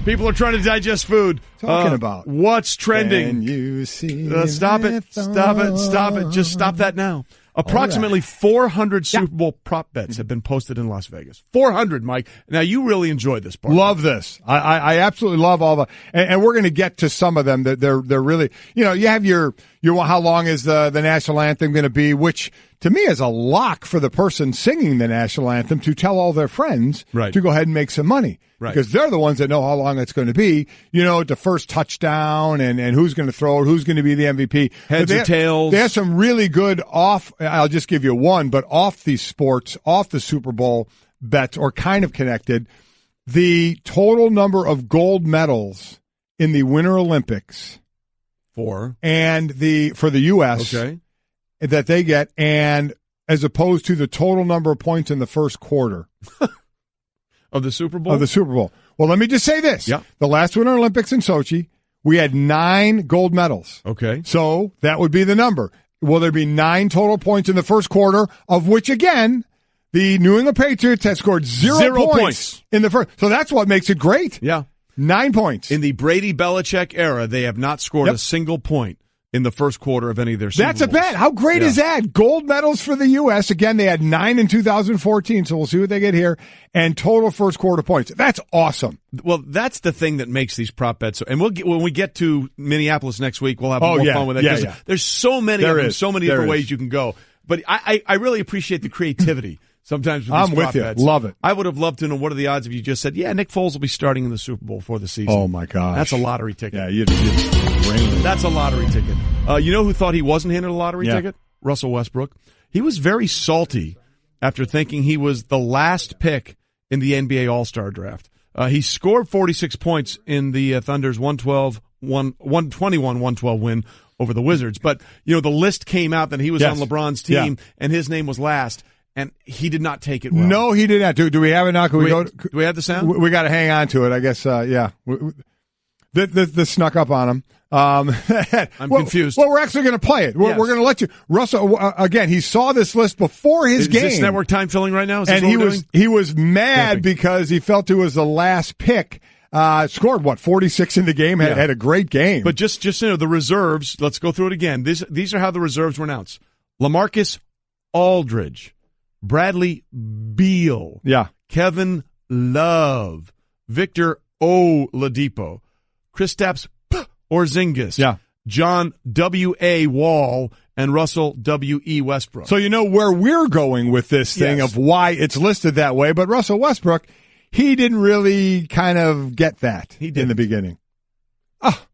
People are trying to digest food. Talking about what's trending. Can you see stop it. Just stop that now. Approximately 400 Super Bowl prop bets have been posted in Las Vegas. 400, Mike. Now, you really enjoyed this part. Love this. I absolutely love all the, and we're going to get to some of them that they're really, you have your how long is the national anthem going to be, which to me is a lock for the person singing the national anthem to tell all their friends to go ahead and make some money. Right. Because they're the ones that know how long it's going to be, the first touchdown and who's going to throw it, who's going to be the MVP. Heads or tails. They have some really good I'll just give you one, but off these sports, off the Super Bowl bets or kind of connected. The total number of gold medals in the Winter Olympics for the U.S. That they get, and as opposed to the total number of points in the first quarter. Of the Super Bowl? Of the Super Bowl. Well, let me just say this. Yeah. The last Winter Olympics in Sochi, we had 9 gold medals. Okay. So that would be the number. Will there be 9 total points in the first quarter, of which, again, the New England Patriots had scored zero points in the first. So that's what makes it great. Yeah. 9 points. In the Brady Belichick era, they have not scored a single point. in the first quarter of any of their Super That's a Bowls. bet. How great is that? Gold medals for the U.S. Again, they had 9 in 2014, so we'll see what they get here. And total first quarter points. That's awesome. Well, that's the thing that makes these prop bets. And when we get to Minneapolis next week, we'll have more fun with it. Yeah. There's so many of them, so many different ways you can go. But I really appreciate the creativity. Sometimes with these prop bets. Love it. I would have loved to know what are the odds if you just said, Nick Foles will be starting in the Super Bowl for the season. Oh, my gosh. That's a lottery ticket. Yeah, you'd ring. That's a lottery ticket. You know who thought he wasn't handed a lottery ticket? Russell Westbrook. He was very salty after thinking he was the last pick in the NBA All-Star draft. He scored 46 points in the Thunder's 121-112 win over the Wizards. But, the list came out that he was on LeBron's team, and his name was last. And he did not take it well. No, he did not. Do we have it now? Can we go? Do we have the sound? We got to hang on to it, I guess. This snuck up on him. I'm confused. Well, we're actually going to play it. We're going to let you. Russell, again, he saw this list before his game. Is this network time filling right now? And he was mad because he felt it was the last pick. Scored 46 in the game. Had a great game. But just the reserves. Let's go through it again. These are how the reserves were announced: LaMarcus Aldridge, Bradley Beal, Kevin Love, Victor Oladipo, Kristaps Porzingis, John W.A. Wall, and Russell W.E. Westbrook. So you know where we're going with this thing of why it's listed that way. But Russell Westbrook, he didn't really kind of get that in the beginning. Oh,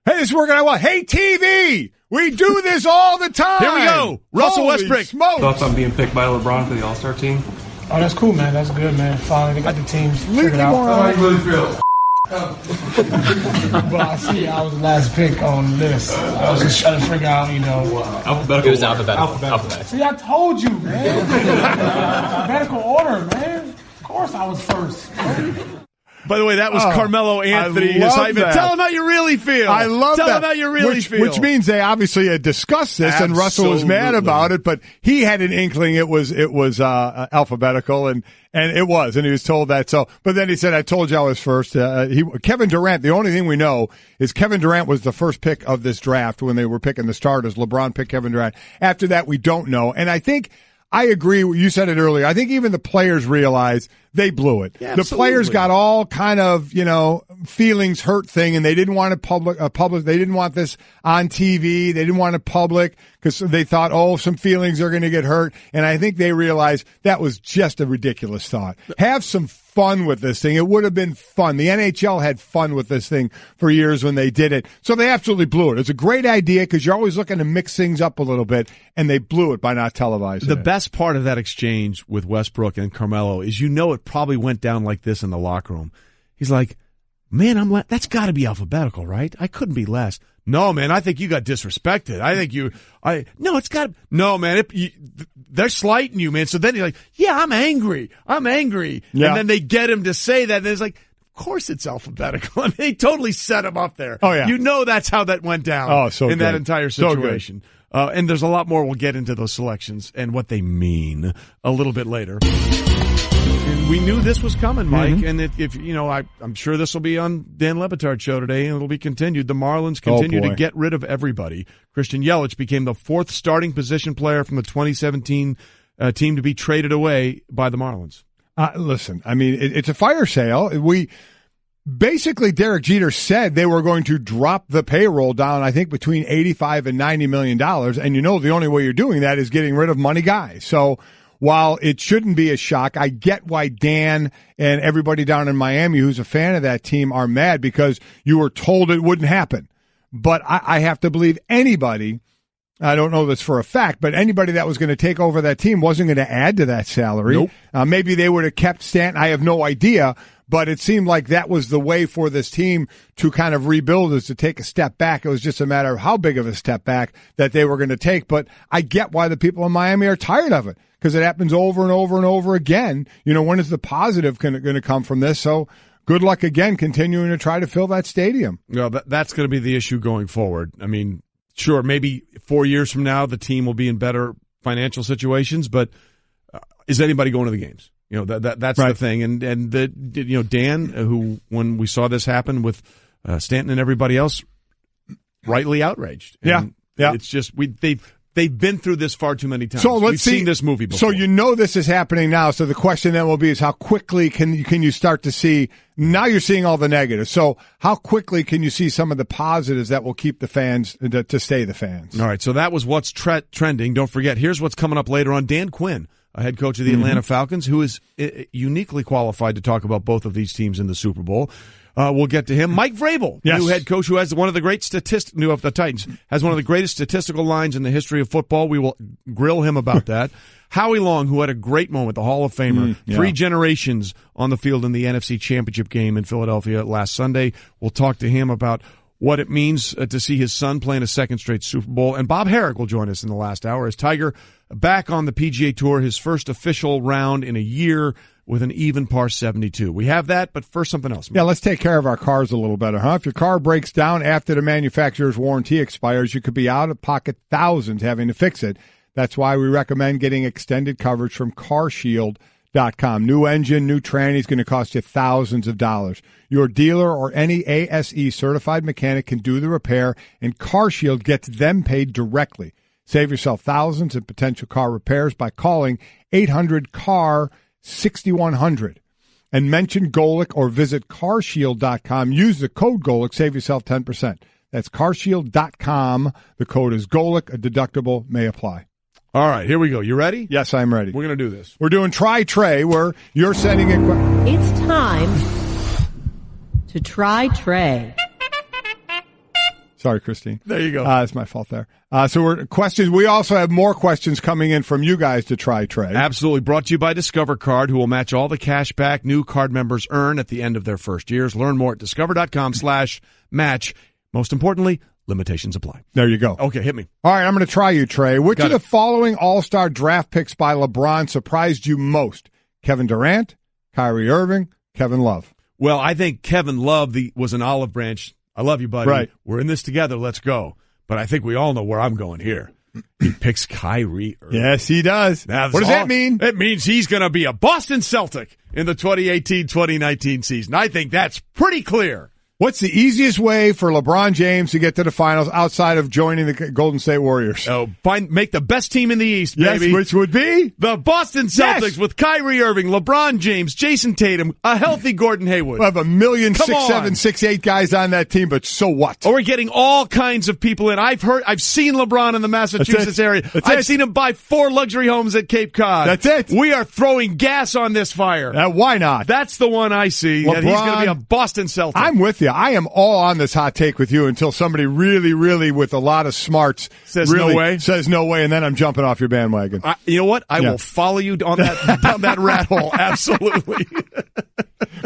hey, this is working out well. Hey, TV! We do this all the time. Here we go. Russell Westbrook. Smokes. Thoughts on being picked by LeBron for the All-Star team? Oh, that's cool, man. That's good, man. Finally, they got the teams figured out. How do you really feel? But I see I was the last pick on the list. I was just trying to figure out, Alphabetical. It was alphabetical. See, I told you, man. Alphabetical order, man. Of course I was first. By the way, that was Carmelo Anthony. Tell him how you really feel. I love Tell that. him how you really feel. Which means they obviously had discussed this, and Russell was mad about it, but he had an inkling it was alphabetical, and it was, and he was told that. So, but then he said, "I told you I was first." Kevin Durant. The only thing we know is Kevin Durant was the first pick of this draft when they were picking the starters. LeBron picked Kevin Durant. After that, we don't know, and I think. I agree. You said it earlier. I think even the players realize they blew it. Yeah, the players got all kind of, feelings hurt thing, and they didn't want it public. They didn't want this on TV. They didn't want it public because they thought, some feelings are going to get hurt. And I think they realized that was just a ridiculous thought. Have some fun with this thing. It would have been fun. The NHL had fun with this thing for years when they did it. So they absolutely blew it. It's a great idea because you're always looking to mix things up a little bit, and they blew it by not televising The it. best part of that exchange with Westbrook and Carmelo is it probably went down like this in the locker room. He's like, man, that's got to be alphabetical, right? I couldn't be last. No, man, I think you got disrespected. No, man, they're slighting you, man. So then he's like, I'm angry. Yeah. And then they get him to say that, and it's like, of course it's alphabetical. And they totally set him up there. Oh, yeah. That's how that went down that entire situation. And there's a lot more. We'll get into those selections and what they mean a little bit later. And we knew this was coming, Mike. Mm-hmm. And I'm sure this will be on Dan Le Batard's show today, and it'll be continued. The Marlins continue to get rid of everybody. Christian Yelich became the fourth starting position player from the 2017 team to be traded away by the Marlins. Listen, I mean, it's a fire sale. Basically, Derek Jeter said they were going to drop the payroll down, I think, between $85 and $90 million. And the only way you're doing that is getting rid of money guys. So while it shouldn't be a shock, I get why Dan and everybody down in Miami who's a fan of that team are mad because you were told it wouldn't happen. But I have to believe anybody, I don't know this for a fact, but anybody that was going to take over that team wasn't going to add to that salary. Nope. Maybe they would have kept Stanton. I have no idea. But it seemed like that was the way for this team to kind of rebuild, is to take a step back. It was just a matter of how big of a step back that they were going to take. But I get why the people in Miami are tired of it, because it happens over and over and over again. When is the positive going to come from this? So good luck again continuing to try to fill that stadium. Well, that's going to be the issue going forward. I mean, sure, maybe 4 years from now the team will be in better financial situations, but is anybody going to the games? That's right. The thing. And Dan, who, when we saw this happen with Stanton and everybody else, rightly outraged. Yeah. And it's just they've been through this far too many times. So We've seen this movie before. So you know this is happening now. So the question then will be is how quickly can you start to see, now you're seeing all the negatives. So how quickly can you see some of the positives that will keep the fans to stay the fans? All right. So that was what's trending. Don't forget, here's what's coming up later on. Dan Quinn, a head coach of the Atlanta Falcons, who is uniquely qualified to talk about both of these teams in the Super Bowl. We'll get to him. Mike Vrabel, new head coach, who has one of the great new of the Titans, has one of the greatest statistical lines in the history of football. We will grill him about that. Howie Long, who had a great moment, the Hall of Famer, 3 generations on the field in the NFC Championship game in Philadelphia last Sunday. We'll talk to him about what it means to see his son play in a second straight Super Bowl. And Bob Herrick will join us in the last hour as Tiger back on the PGA Tour, his first official round in a year, with an even par 72. We have that, but first something else. Yeah, let's take care of our cars a little better, huh? If your car breaks down after the manufacturer's warranty expires, you could be out of pocket thousands having to fix it. That's why we recommend getting extended coverage from CarShield.com. New engine, new tranny is going to cost you thousands of dollars. Your dealer or any ASE certified mechanic can do the repair, and CarShield gets them paid directly. Save yourself thousands in potential car repairs by calling 800-CAR-6100 and mention Golic or visit carshield.com. Use the code Golic, save yourself 10%. That's carshield.com. The code is Golic. A deductible may apply. All right, here we go. You ready? Yes, I'm ready. We're going to do this. We're doing Try Trey, where you're sending in It's time to Try Trey. Sorry, Christine. There you go. It's my fault there. So we're questions. We also have more questions coming in from you guys to Try Trey. Absolutely. Brought to you by Discover Card, who will match all the cash back new card members earn at the end of their first years. Learn more at discover.com/match. Most importantly, limitations apply. There you go. Okay, hit me. All right, I'm going to try you, Trey. Which of the following all-star draft picks by LeBron surprised you most? Kevin Durant, Kyrie Irving, Kevin Love. Well, I think Kevin Love was an olive branch. I love you, buddy. Right. We're in this together. Let's go. But I think we all know where I'm going here. He picks Kyrie Irving. Yes, he does. What does that mean? It means he's going to be a Boston Celtic in the 2018-2019 season. I think that's pretty clear. What's the easiest way for LeBron James to get to the finals outside of joining the Golden State Warriors? Oh, make the best team in the East, baby. Yes, which would be? The Boston Celtics with Kyrie Irving, LeBron James, Jason Tatum, a healthy Gordon Hayward. We'll have 1,000,000 6'7", 6'8" guys on that team, but so what? Or we're getting all kinds of people in. I've seen LeBron in the Massachusetts area. I've seen him buy 4 luxury homes at Cape Cod. That's it. We are throwing gas on this fire. Why not? That's the one I see. LeBron, that he's going to be a Boston Celtic. I'm with you. I am all on this hot take with you until somebody really, really with a lot of smarts says no way, and then I'm jumping off your bandwagon. You know what? I will follow you on that down that rat hole. Absolutely.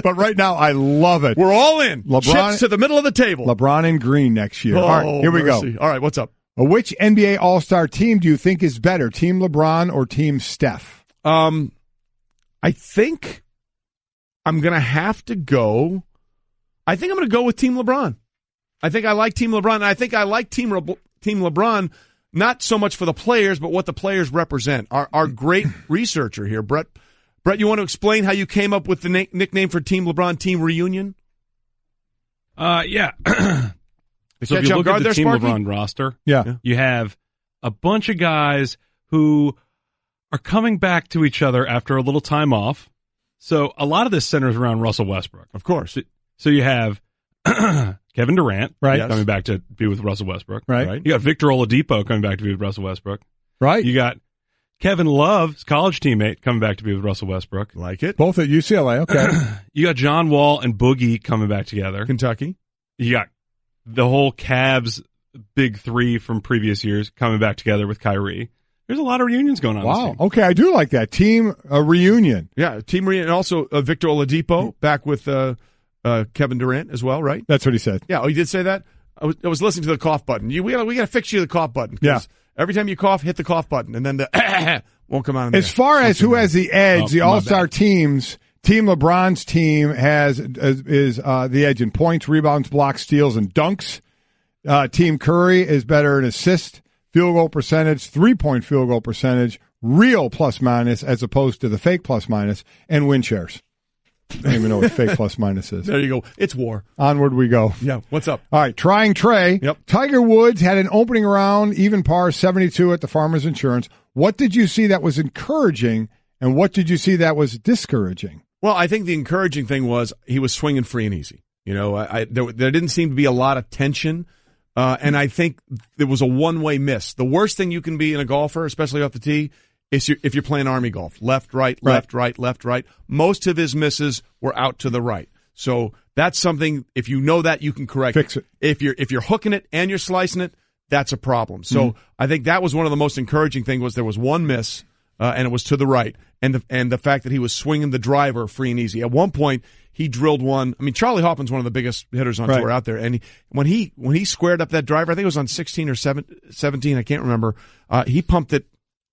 But right now, I love it. We're all in. LeBron Chips to the middle of the table. LeBron and Green next year. All right, here we go. All right, what's up? Which NBA All-Star team do you think is better, Team LeBron or Team Steph? I think I'm going to have to go. I think I'm going to go with Team LeBron. I think I like Team LeBron, and I think I like Team LeBron not so much for the players, but what the players represent. Our great researcher here, Brett, you want to explain how you came up with the nickname for Team LeBron, Team Reunion? Yeah. So if you look at the Team LeBron roster, you have a bunch of guys who are coming back to each other after a little time off. So a lot of this centers around Russell Westbrook. Of course. So you have Kevin Durant coming back to be with Russell Westbrook. Right. You got Victor Oladipo coming back to be with Russell Westbrook. Right. You got Kevin Love, his college teammate, coming back to be with Russell Westbrook. Like it. Both at UCLA. Okay. You got John Wall and Boogie coming back together. Kentucky. You got the whole Cavs big 3 from previous years coming back together with Kyrie. There's a lot of reunions going on. Wow. Okay, I do like that. Team reunion. Yeah, team reunion. And also Victor Oladipo back with Kevin Durant as well, right? That's what he said. Yeah, he did say that? I was listening to the cough button. We got to fix you the cough button. Yeah. Every time you cough, hit the cough button, and then the won't come out. As far as who has the edge, the All-Star teams, Team LeBron's team is the edge in points, rebounds, blocks, steals, and dunks. Team Curry is better in assist, field goal percentage, 3-point field goal percentage, real plus minus as opposed to the fake plus minus, and win shares. I don't even know what fake plus minus is. There you go. It's war. Onward we go. Yeah. What's up? All right. Trying Trey. Yep. Tiger Woods had an opening round, even par 72 at the Farmers Insurance. What did you see that was encouraging, and what did you see that was discouraging? Well, I think the encouraging thing was he was swinging free and easy. You know, there didn't seem to be a lot of tension, and I think there was a one-way miss. The worst thing you can be in a golfer, especially off the tee, is if you're playing Army golf. Left, right, left, right, left, right. Most of his misses were out to the right. So that's something, if you know that, you can correct Fix it. If you're hooking it and you're slicing it, that's a problem. So I think that was one of the most encouraging things was there was one miss, and it was to the right. And the fact that he was swinging the driver free and easy. At one point, he drilled one. I mean, Charlie Hoffman's one of the biggest hitters on tour out there. And when he squared up that driver, I think it was on 16 or 17, I can't remember, he pumped it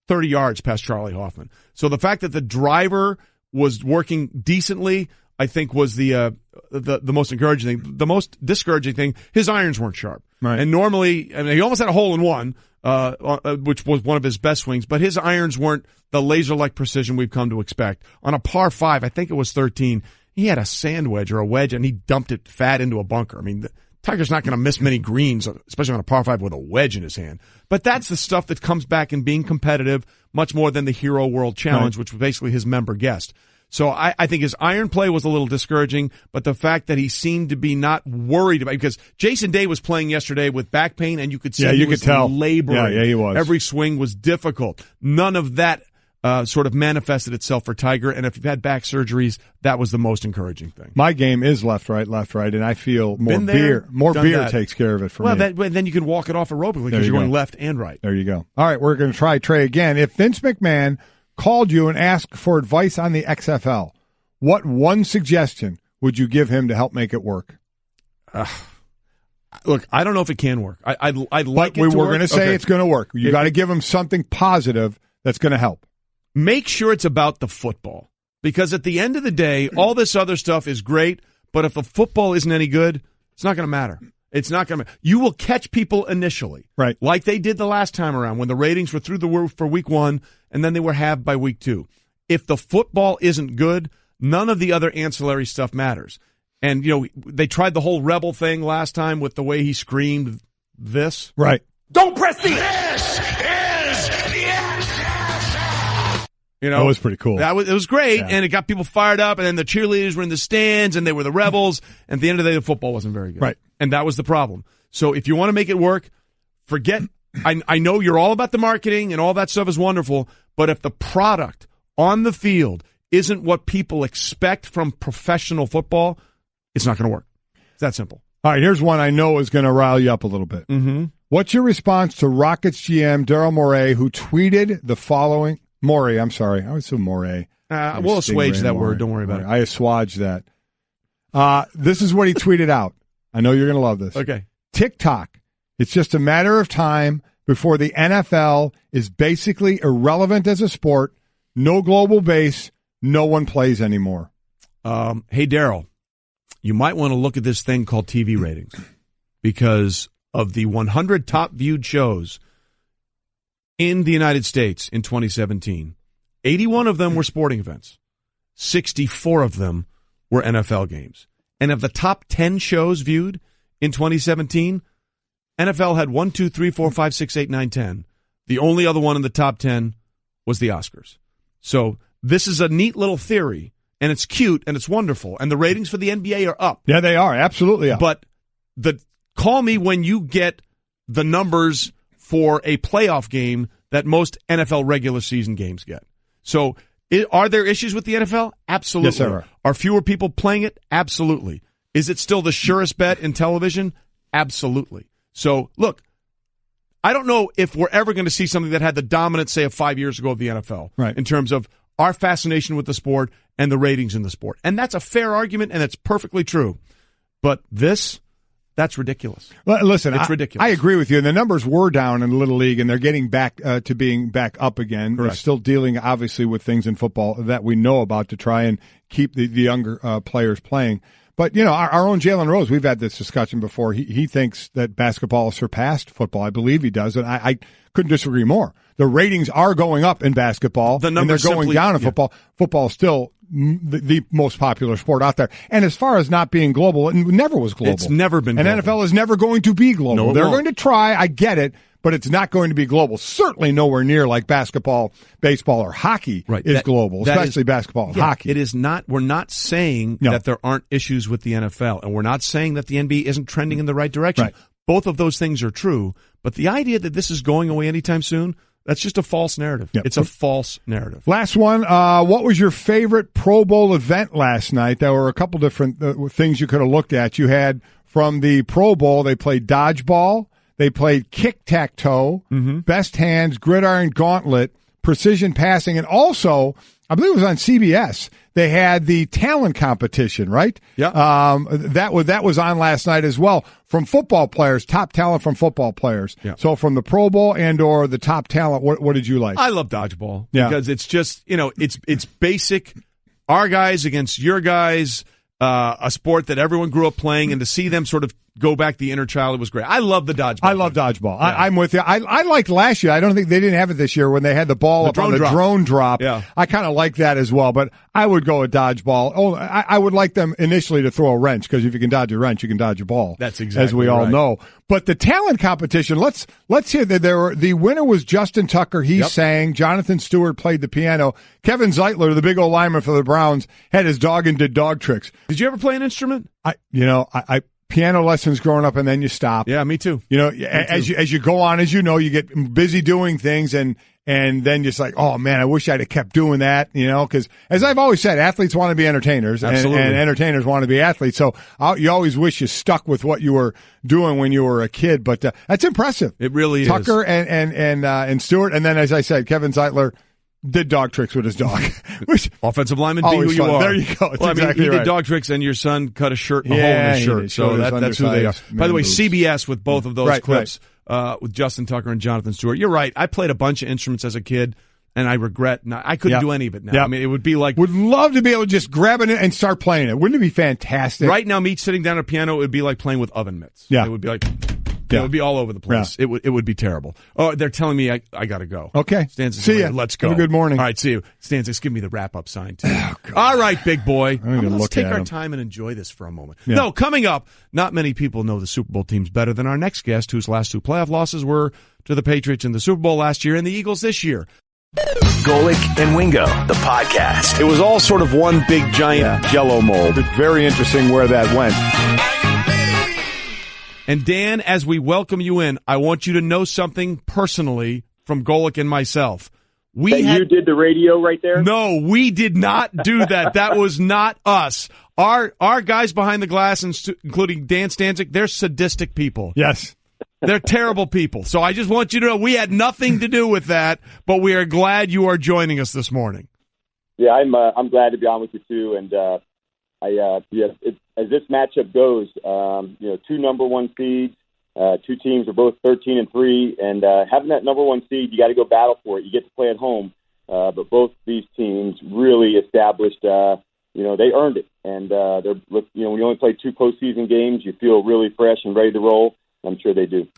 30 yards past Charlie Hoffman. So the fact that the driver was working decently, I think, was the most encouraging thing. The most discouraging thing, his irons weren't sharp. Right. And normally, I mean, he almost had a hole in one, which was one of his best swings, but his irons weren't the laser-like precision we've come to expect. On a par 5, I think it was 13, he had a sand wedge or a wedge, and he dumped it fat into a bunker. I mean, Tiger's not going to miss many greens, especially on a par 5 with a wedge in his hand. But that's the stuff that comes back in being competitive much more than the Hero World Challenge, which was basically his member guest. So I think his iron play was a little discouraging, but the fact that he seemed to be not worried about, because Jason Day was playing yesterday with back pain, and you could see he was laboring. Yeah, he was. Every swing was difficult. None of that sort of manifested itself for Tiger, and if you've had back surgeries, that was the most encouraging thing. My game is left, right, and I feel more beer takes care of it for me. Well, then you can walk it off aerobically because you're going left and right. There you go. All right, we're going to try Trey again. If Vince McMahon called you and asked for advice on the XFL, what one suggestion would you give him to help make it work? Look, I don't know if it can work. I'd like but it to work. We're going to say it's going to work. You got to give him something positive that's going to help. Make sure it's about the football, because at the end of the day, all this other stuff is great, but if the football isn't any good, it's not going to matter. It's not going to. You will catch people initially, right? Like they did the last time around when the ratings were through the roof for week 1, and then they were halved by week 2. If the football isn't good, none of the other ancillary stuff matters. And you know they tried the whole Rebel thing last time with the way he screamed this. Right. Don't press the. This is the You know, that was pretty cool. It was great, and it got people fired up, and then the cheerleaders were in the stands, and they were the rebels, and at the end of the day, the football wasn't very good. Right. And that was the problem. So if you want to make it work, forget, I know you're all about the marketing, and all that stuff is wonderful, but if the product on the field isn't what people expect from professional football, it's not going to work. It's that simple. All right, here's one I know is going to rile you up a little bit. Mm-hmm. What's your response to Rockets GM Daryl Morey, who tweeted the following... Morey, I'm sorry. I was so Morey. We'll assuage that word. Don't worry about it. I assuage that. This is what he tweeted out. I know you're going to love this. Okay. TikTok. It's just a matter of time before the NFL is basically irrelevant as a sport. No global base. No one plays anymore. Hey, Daryl, you might want to look at this thing called TV ratings, because of the 100 top viewed shows in the United States in 2017, 81 of them were sporting events. 64 of them were NFL games. And of the top 10 shows viewed in 2017, NFL had 1, 2, 3, 4, 5, 6, 8, 9, 10. The only other one in the top 10 was the Oscars. So this is a neat little theory, and it's cute, and it's wonderful. And the ratings for the NBA are up. Yeah, they are. Absolutely up. But call me when you get the numbers for a playoff game that most NFL regular season games get. So are there issues with the NFL? Absolutely. Yes, there are. Are fewer people playing it? Absolutely. Is it still the surest bet in television? Absolutely. So, look, I don't know if we're ever going to see something that had the dominance, say, of 5 years ago of the NFL, right, in terms of our fascination with the sport and the ratings in the sport. And that's a fair argument, and it's perfectly true. But that's ridiculous. Listen, it's ridiculous. I agree with you. And the numbers were down in Little League, and they're getting back to being back up again. Correct. They're still dealing, obviously, with things in football that we know about to try and keep the younger players playing. But, you know, our own Jalen Rose, we've had this discussion before. He thinks that basketball surpassed football. I believe he does. And I couldn't disagree more. The ratings are going up in basketball, and they're going down in football. Football is still the most popular sport out there. And as far as not being global, it never was global. It's never been global. And NFL is never going to be global. No, They're won't. going to try, I get it, but it's not going to be global. Certainly nowhere near like basketball, baseball, or hockey is global, especially basketball and hockey. It is not. We're not saying that there aren't issues with the NFL, and we're not saying that the NBA isn't trending in the right direction. Right. Both of those things are true, but the idea that this is going away anytime soon, that's just a false narrative. Yep. It's a false narrative. Last one. What was your favorite Pro Bowl event last night? There were a couple different things you could have looked at. You had from the Pro Bowl, they played dodgeball, they played kick-tack-toe, best hands, gridiron gauntlet, precision passing, and also, I believe it was on CBS, they had the talent competition, right? Yeah. That was on last night as well from football players, top talent from football players. Yeah. So from the Pro Bowl and or the top talent, what did you like? I love dodgeball because it's just, it's basic. Our guys against your guys, a sport that everyone grew up playing, and to see them sort of go back the inner child, it was great. I love the dodgeball. I love dodgeball. Yeah. I'm with you. I liked last year. I don't think they didn't have it this year when they had the ball up on the drone drop. Yeah. I kind of like that as well, but I would go with dodgeball. Oh, I would like them initially to throw a wrench because if you can dodge a wrench, you can dodge a ball. That's exactly as we all right. know. But the talent competition, let's hear that the winner was Justin Tucker. He sang. Jonathan Stewart played the piano. Kevin Zeitler, the big old lineman for the Browns, had his dog and did dog tricks. Did you ever play an instrument? I piano lessons growing up, and then you stop. Yeah, me too. As you go on, as you know, you get busy doing things, and then just like, oh man, I wish I'd have kept doing that. Because as I've always said, athletes want to be entertainers, and entertainers want to be athletes. So you always wish you stuck with what you were doing when you were a kid. But that's impressive. It really is. Tucker and Stewart, and then as I said, Kevin Zeitler did dog tricks with his dog. Which offensive lineman, be who you are. There you go. He did dog tricks, and your son cut a hole in his shirt. So that's who they are. By the way, CBS with both of those clips with Justin Tucker and Jonathan Stewart. You're right. I played a bunch of instruments as a kid, and I regret I couldn't do any of it now. Yep. I mean, it would be like would love to be able to just grab it and start playing it. Wouldn't it be fantastic? Right now, me sitting down at a piano, it would be like playing with oven mitts. Yeah, it would be like. Yeah. It would be all over the place. Yeah. It would be terrible. Oh, they're telling me I got to go. Okay. Stanza, see ya. Let's go. Have a good morning. All right, see you. Stanza, give me the wrap-up sign, too. Oh, all right, big boy. Let's take our time and enjoy this for a moment. Yeah. No, coming up, not many people know the Super Bowl teams better than our next guest, whose last two playoff losses were to the Patriots in the Super Bowl last year and the Eagles this year. Golic and Wingo, the podcast. It was all sort of one big, giant Jell-O mold. It's very interesting where that went. And Dan, as we welcome you in, I want you to know something personally from Golic and myself. You did the radio right there? No, we did not do that. That was not us. Our guys behind the glass, including Dan Stanzik, they're sadistic people. Yes. They're terrible people. So I just want you to know we had nothing to do with that, but we are glad you are joining us this morning. Yeah, I'm glad to be on with you too, and as this matchup goes, two number one seeds, two teams are both 13-3, and having that number one seed, you got to go battle for it. You get to play at home, but both these teams really established, they earned it, and when you only play two postseason games, you feel really fresh and ready to roll. I'm sure they do.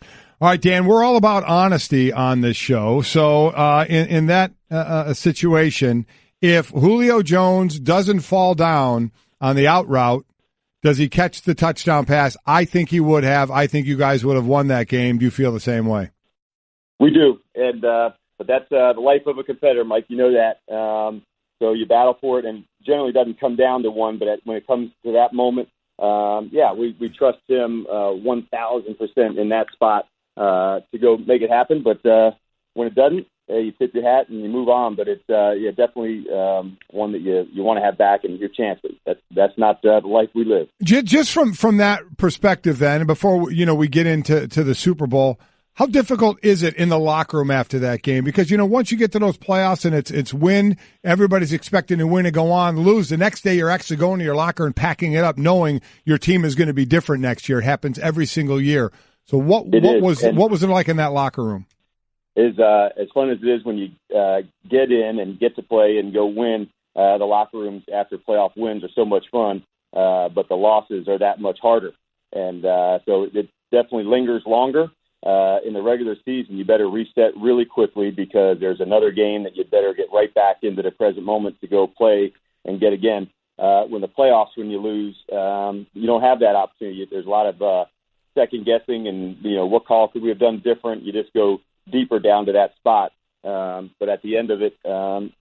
All right, Dan, we're all about honesty on this show. So in that situation, if Julio Jones doesn't fall down on the out route, does he catch the touchdown pass? I think he would have. I think you guys would have won that game. Do you feel the same way? We do, and but that's the life of a competitor, Mike. You know that. So you battle for it, and generally doesn't come down to one. But when it comes to that moment, we trust him 1,000% in that spot to go make it happen. But when it doesn't, you tip your hat and you move on. But it's definitely one that you want to have back and your chances. That's not the life we live. Just from that perspective, then, before we get into the Super Bowl, how difficult is it in the locker room after that game? Because once you get to those playoffs and it's win, everybody's expecting to win and go on. Lose the next day, you're actually going to your locker and packing it up, knowing your team is going to be different next year. It happens every single year. So what was it like in that locker room? Is as fun as it is when you get in and get to play and go win. The locker rooms after playoff wins are so much fun, but the losses are that much harder, and so it definitely lingers longer. In the regular season, you better reset really quickly because there's another game that you better get right back into the present moment to go play and get again. When the playoffs, when you lose, you don't have that opportunity. There's a lot of second guessing and, what call could we have done different? You just go deeper down to that spot. But at the end of it,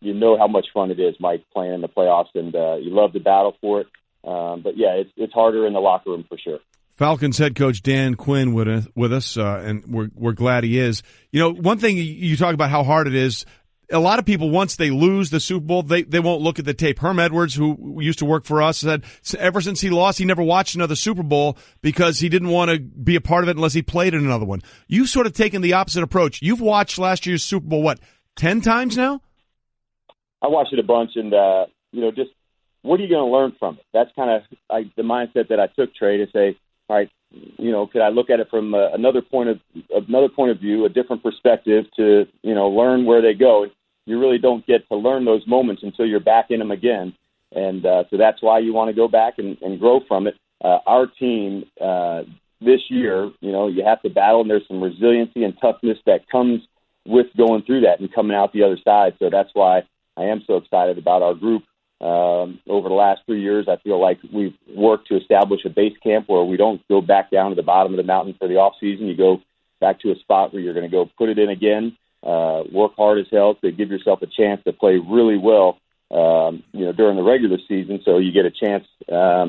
you know how much fun it is, Mike, playing in the playoffs, and you love the battle for it. But yeah, it's harder in the locker room for sure. Falcons head coach Dan Quinn with us, and we're glad he is. One thing you talk about how hard it is. A lot of people, once they lose the Super Bowl, they won't look at the tape. Herm Edwards, who used to work for us, said ever since he lost, he never watched another Super Bowl because he didn't want to be a part of it unless he played in another one. You've sort of taken the opposite approach. You've watched last year's Super Bowl, 10 times now? I watched it a bunch, and just what are you going to learn from it? That's kind of the mindset that I took, Trey, to say, all right, could I look at it from another point of view, a different perspective to learn where they go. You really don't get to learn those moments until you're back in them again, and so that's why you want to go back and grow from it. Our team this year, you have to battle, and there's some resiliency and toughness that comes with going through that and coming out the other side. So that's why I am so excited about our group. Over the last 3 years, I feel like we've worked to establish a base camp where we don't go back down to the bottom of the mountain for the off season. You go back to a spot where you're going to go put it in again, work hard as hell to give yourself a chance to play really well, during the regular season. So you get a chance,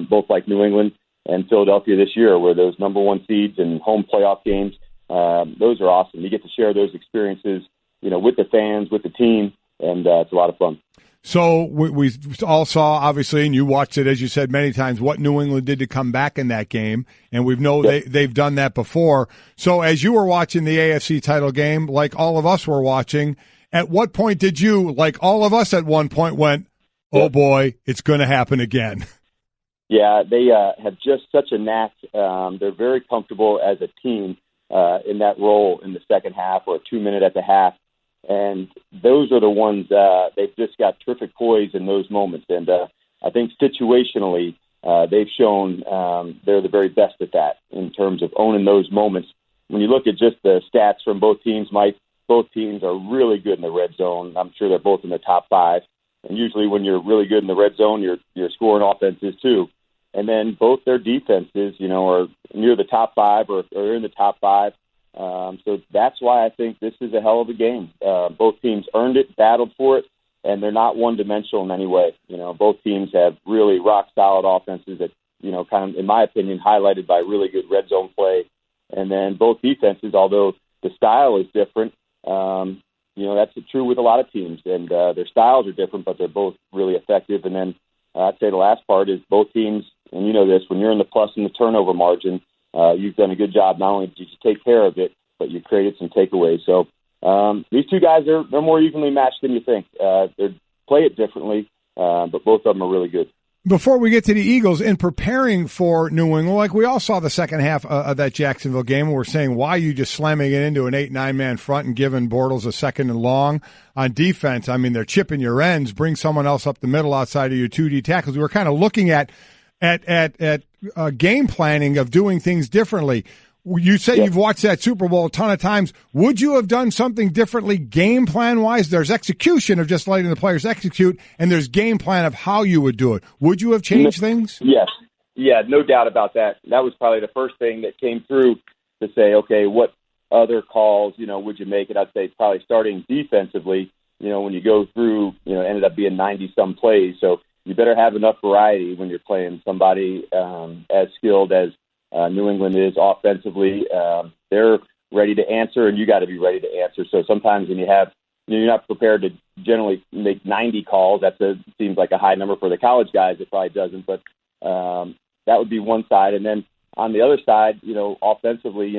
both like New England and Philadelphia this year, where those number one seeds and home playoff games, those are awesome. You get to share those experiences, with the fans, with the team, and it's a lot of fun. So we all saw, obviously, and you watched it, as you said many times, what New England did to come back in that game, and they've done that before. So as you were watching the AFC title game, like all of us were watching, at what point did you, like all of us at one point, went, oh boy, it's going to happen again? Yeah, they have just such a knack. They're very comfortable as a team in that role in the second half or a 2-minute at the half. And those are the ones they've just got terrific poise in those moments. And I think situationally, they've shown they're the very best at that in terms of owning those moments. When you look at just the stats from both teams, Mike, both teams are really good in the red zone. I'm sure they're both in the top 5. And usually when you're really good in the red zone, you're scoring offenses too. And then both their defenses, are near the top 5 or in the top 5. So that's why I think this is a hell of a game. Both teams earned it, battled for it, and they're not one-dimensional in any way. Both teams have really rock-solid offenses that, kind of, in my opinion, highlighted by really good red zone play. And then both defenses, although the style is different, that's true with a lot of teams. And their styles are different, but they're both really effective. And then I'd say the last part is both teams, and you know this, when you're in the plus in the turnover margin, you've done a good job. Not only did you take care of it, but you created some takeaways. So these two guys, they're more evenly matched than you think. They play it differently, but both of them are really good. Before we get to the Eagles, in preparing for New England, like we all saw the second half of that Jacksonville game, and we're saying, why are you just slamming it into an 8-9-man front and giving Bortles a second and long on defense? I mean, they're chipping your ends. Bring someone else up the middle outside of your 2D tackles. We were kind of looking at game planning of doing things differently. You say you've watched that Super Bowl a ton of times. Would you have done something differently game plan wise? There's execution of just letting the players execute, and there's game plan of how you would do it. Would you have changed things? Yes. Yeah, no doubt about that. That was probably the first thing that came through to say, okay, what other calls, would you make? And I'd say probably starting defensively, when you go through, ended up being 90-some plays. So you better have enough variety when you're playing somebody as skilled as New England is offensively. They're ready to answer, and you got to be ready to answer. So sometimes when you're not prepared to generally make 90 calls, seems like a high number for the college guys. It probably doesn't, but that would be one side. And then on the other side, offensively,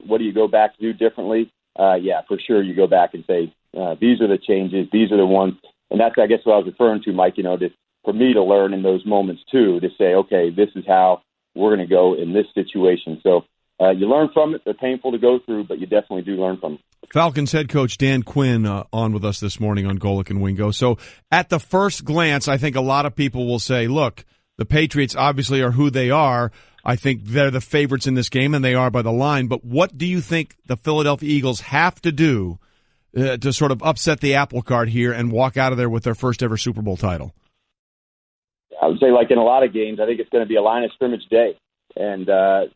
what do you go back to do differently? Yeah, for sure you go back and say, these are the changes, these are the ones. And that's, I guess, what I was referring to, Mike, for me to learn in those moments too, to say, okay, this is how we're going to go in this situation. So you learn from it. They're painful to go through, but you definitely do learn from them. Falcons head coach Dan Quinn on with us this morning on Golic and Wingo. So at the first glance, I think a lot of people will say, look, the Patriots obviously are who they are. I think they're the favorites in this game, and they are by the line. But what do you think the Philadelphia Eagles have to do to sort of upset the apple cart here and walk out of there with their first ever Super Bowl title? I would say, like in a lot of games, I think it's going to be a line of scrimmage day. And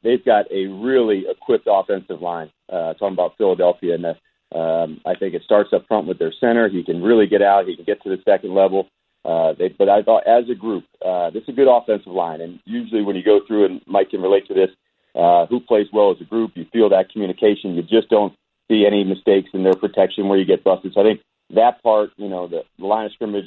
they've got a really equipped offensive line. Talking about Philadelphia, and I think it starts up front with their center. He can really get out. He can get to the second level. But I thought, as a group, this is a good offensive line. And usually when you go through, and Mike can relate to this, who plays well as a group, you feel that communication. You just don't see any mistakes in their protection where you get busted. So I think that part, the line of scrimmage,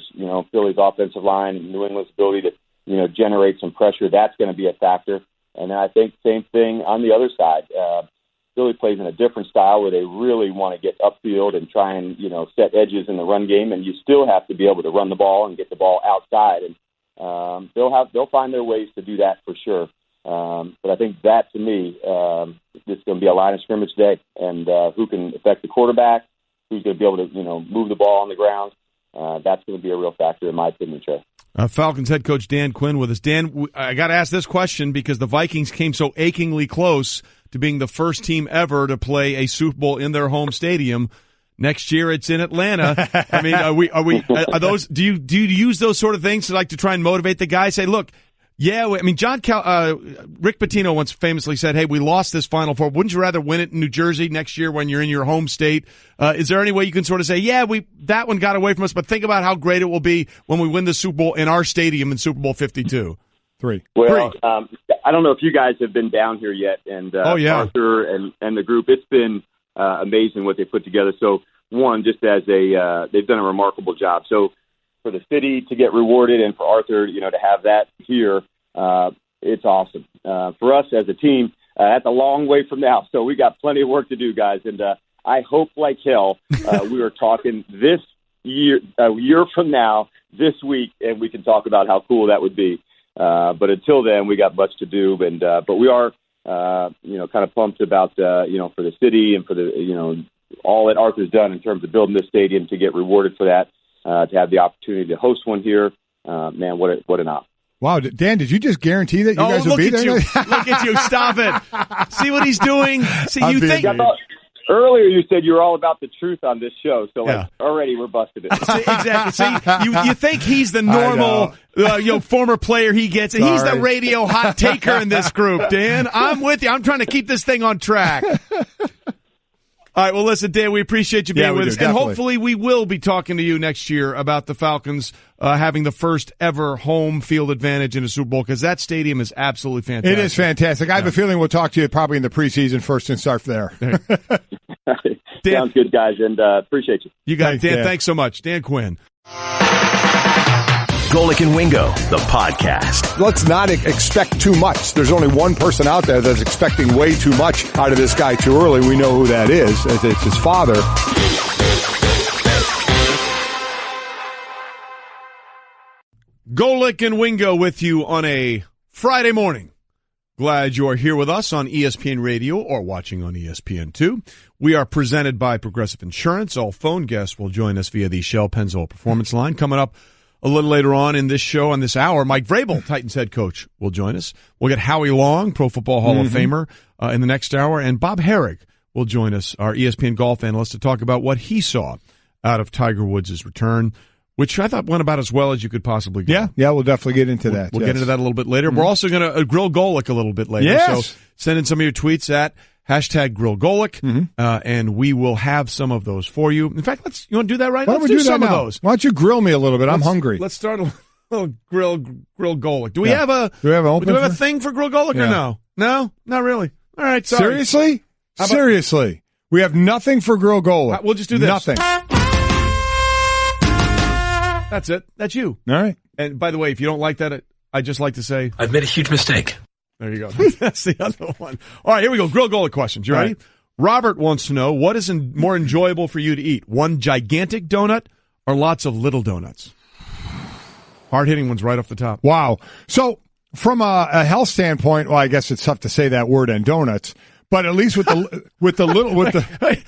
Philly's offensive line and New England's ability to, generate some pressure, that's going to be a factor. And I think same thing on the other side. Philly plays in a different style where they really want to get upfield and try and, set edges in the run game. And you still have to be able to run the ball and get the ball outside. And they'll find their ways to do that for sure. But I think that, to me, it's going to be a line of scrimmage day. And who can affect the quarterback, who's going to be able to, move the ball on the ground. That's going to be a real factor, in my opinion, Trey. Falcons head coach Dan Quinn with us. Dan, I got to ask this question because the Vikings came so achingly close to being the first team ever to play a Super Bowl in their home stadium. Next year, it's in Atlanta. I mean, are those? Do you use those sort of things to try and motivate the guys? Say, look. Yeah, I mean, Rick Pitino once famously said, hey, we lost this Final Four. Wouldn't you rather win it in New Jersey next year when you're in your home state? Is there any way you can sort of say, yeah, that one got away from us, but think about how great it will be when we win the Super Bowl in our stadium in Super Bowl 52? Three. Well, I don't know if you guys have been down here yet, and Arthur and the group, it's been amazing what they put together. So, one, just as they've done a remarkable job. So, for the city to get rewarded and for Arthur, to have that here, it's awesome. For us as a team, that's a long way from now. So we got plenty of work to do, guys. And I hope like hell we are talking this year, a year from now, this week, and we can talk about how cool that would be. But until then, we got much to do. And but we are, kind of pumped about, for the city and for the, all that Arthur's done in terms of building this stadium to get rewarded for that. To have the opportunity to host one here, man, what an honor. Wow, Dan, did you just guarantee that you guys will be there? Look at you, stop it. See what he's doing? See, you think... Earlier you said you were all about the truth on this show, so already we're busted it. Exactly. See, you think he's the normal, former player he gets, and he's the radio hot taker in this group, Dan. I'm with you. I'm trying to keep this thing on track. All right, well, listen, Dan, we appreciate you being with us. And hopefully we will be talking to you next year about the Falcons having the first ever home field advantage in a Super Bowl, because that stadium is absolutely fantastic. It is fantastic. I have a feeling we'll talk to you probably in the preseason first and start there. Dan, sounds good, guys, and appreciate you. You got it, Dan. Thanks so much. Dan Quinn. Golic and Wingo, the podcast. Let's not expect too much. There's only one person out there that's expecting way too much out of this guy too early. We know who that is. It's his father. Golic and Wingo with you on a Friday morning. Glad you are here with us on ESPN Radio or watching on ESPN2. We are presented by Progressive Insurance. All phone guests will join us via the Shell Pennzoil Performance Line. Coming up a little later on in this show, on this hour, Mike Vrabel, Titans head coach, will join us. We'll get Howie Long, Pro Football Hall of Famer, in the next hour, and Bob Herrig will join us, our ESPN golf analyst, to talk about what he saw out of Tiger Woods' return, which I thought went about as well as you could possibly go. Yeah, we'll definitely get into that. We'll get into that a little bit later. We're also going to grill Golic a little bit later. Yes. So send in some of your tweets at #GrillGolic, and we will have some of those for you. In fact, you want to do that right now? Let's do some of those. Why don't you grill me a little bit? I'm hungry. Let's start a little grill Golic. Do we have a thing for Grill Golic or no? No, not really. All right, sorry. Seriously? We have nothing for Grill Golic. We'll just do this. Nothing. That's it. That's you. All right. And by the way, if you don't like that, I just like to say, I've made a huge mistake. There you go. That's the other one. All right, here we go. Grill Golic questions. You ready? Right. Robert wants to know, what is more enjoyable for you to eat? One gigantic donut or lots of little donuts? Hard-hitting ones right off the top. Wow. So from a health standpoint, well, I guess it's tough to say that word and donuts, but at least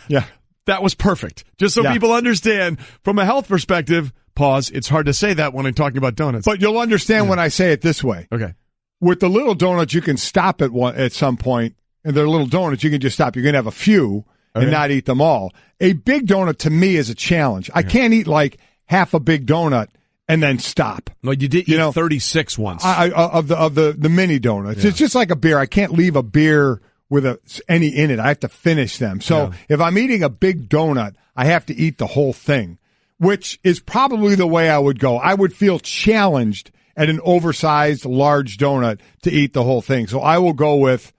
yeah. That was perfect. Just so people understand, from a health perspective, pause, it's hard to say that when I'm talking about donuts. But you'll understand when I say it this way. Okay. With the little donuts, you can stop at some point, and they're little donuts, you can just stop. You can have a few and not eat them all. A big donut, to me, is a challenge. I can't eat like half a big donut and then stop. No, you did eat 36 once. Of the mini donuts. Yeah. It's just like a beer. I can't leave a beer with any in it. I have to finish them. So if I'm eating a big donut, I have to eat the whole thing, which is probably the way I would go. I would feel challenged at an oversized, large donut to eat the whole thing. So I will go with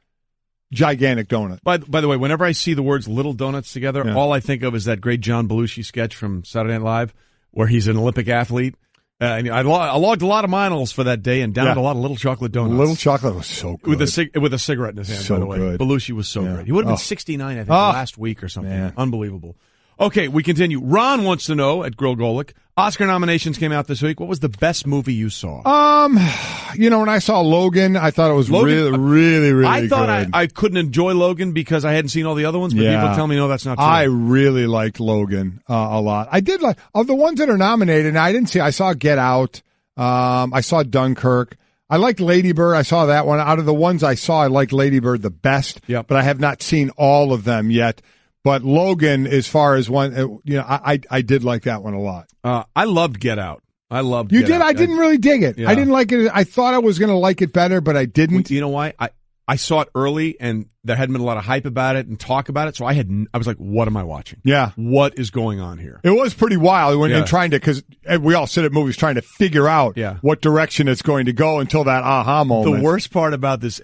gigantic donut. By the way, whenever I see the words little donuts together, all I think of is that great John Belushi sketch from Saturday Night Live where he's an Olympic athlete. And I logged a lot of miles for that day and downed a lot of little chocolate donuts. Little chocolate was so good. With a cigarette in his hand, so by the way. Good. Belushi was so great. He would have been 69, I think, last week or something. Man. Unbelievable. Okay, we continue. Ron wants to know at Grill Golic, Oscar nominations came out this week. What was the best movie you saw? When I saw Logan, I thought it was really good. I thought I couldn't enjoy Logan because I hadn't seen all the other ones, but people tell me, no, that's not true. I really liked Logan a lot. I did like, of the ones that are nominated, and I saw Get Out, I saw Dunkirk. I liked Lady Bird. I saw that one. Out of the ones I saw, I liked Lady Bird the best, but I have not seen all of them yet. But Logan, as far as one, I did like that one a lot. I loved Get Out. You did? I didn't really dig it. Yeah. I didn't like it. I thought I was going to like it better, but I didn't. You know why? I saw it early, and there hadn't been a lot of hype about it and talk about it, so I was like, what am I watching? Yeah. What is going on here? It was pretty wild when trying to, because we all sit at movies trying to figure out what direction it's going to go until that aha moment. The worst part about this,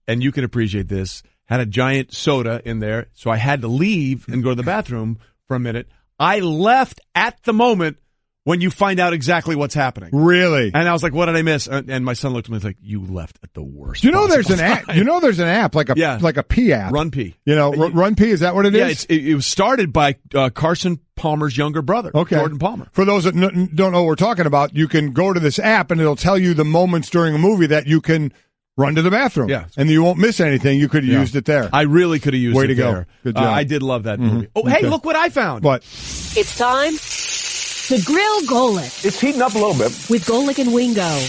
and you can appreciate this, had a giant soda in there, so I had to leave and go to the bathroom for a minute. I left at the moment when you find out exactly what's happening. Really? And I was like, what did I miss? And my son looked at me and was like, you left at the worst. There's an app. There's an app like a P app. Run P. Run P, is that what it is? It was started by Carson Palmer's younger brother, Jordan Palmer. For those that don't know what we're talking about, you can go to this app and it'll tell you the moments during a movie that you can run to the bathroom. Yeah. And you won't miss anything. You could have used it there. I really could have used it there. Way to go. Good job. I did love that movie. Oh, hey, look what I found. What? It's time to grill Golic. It's heating up a little bit. With Golic and Wingo.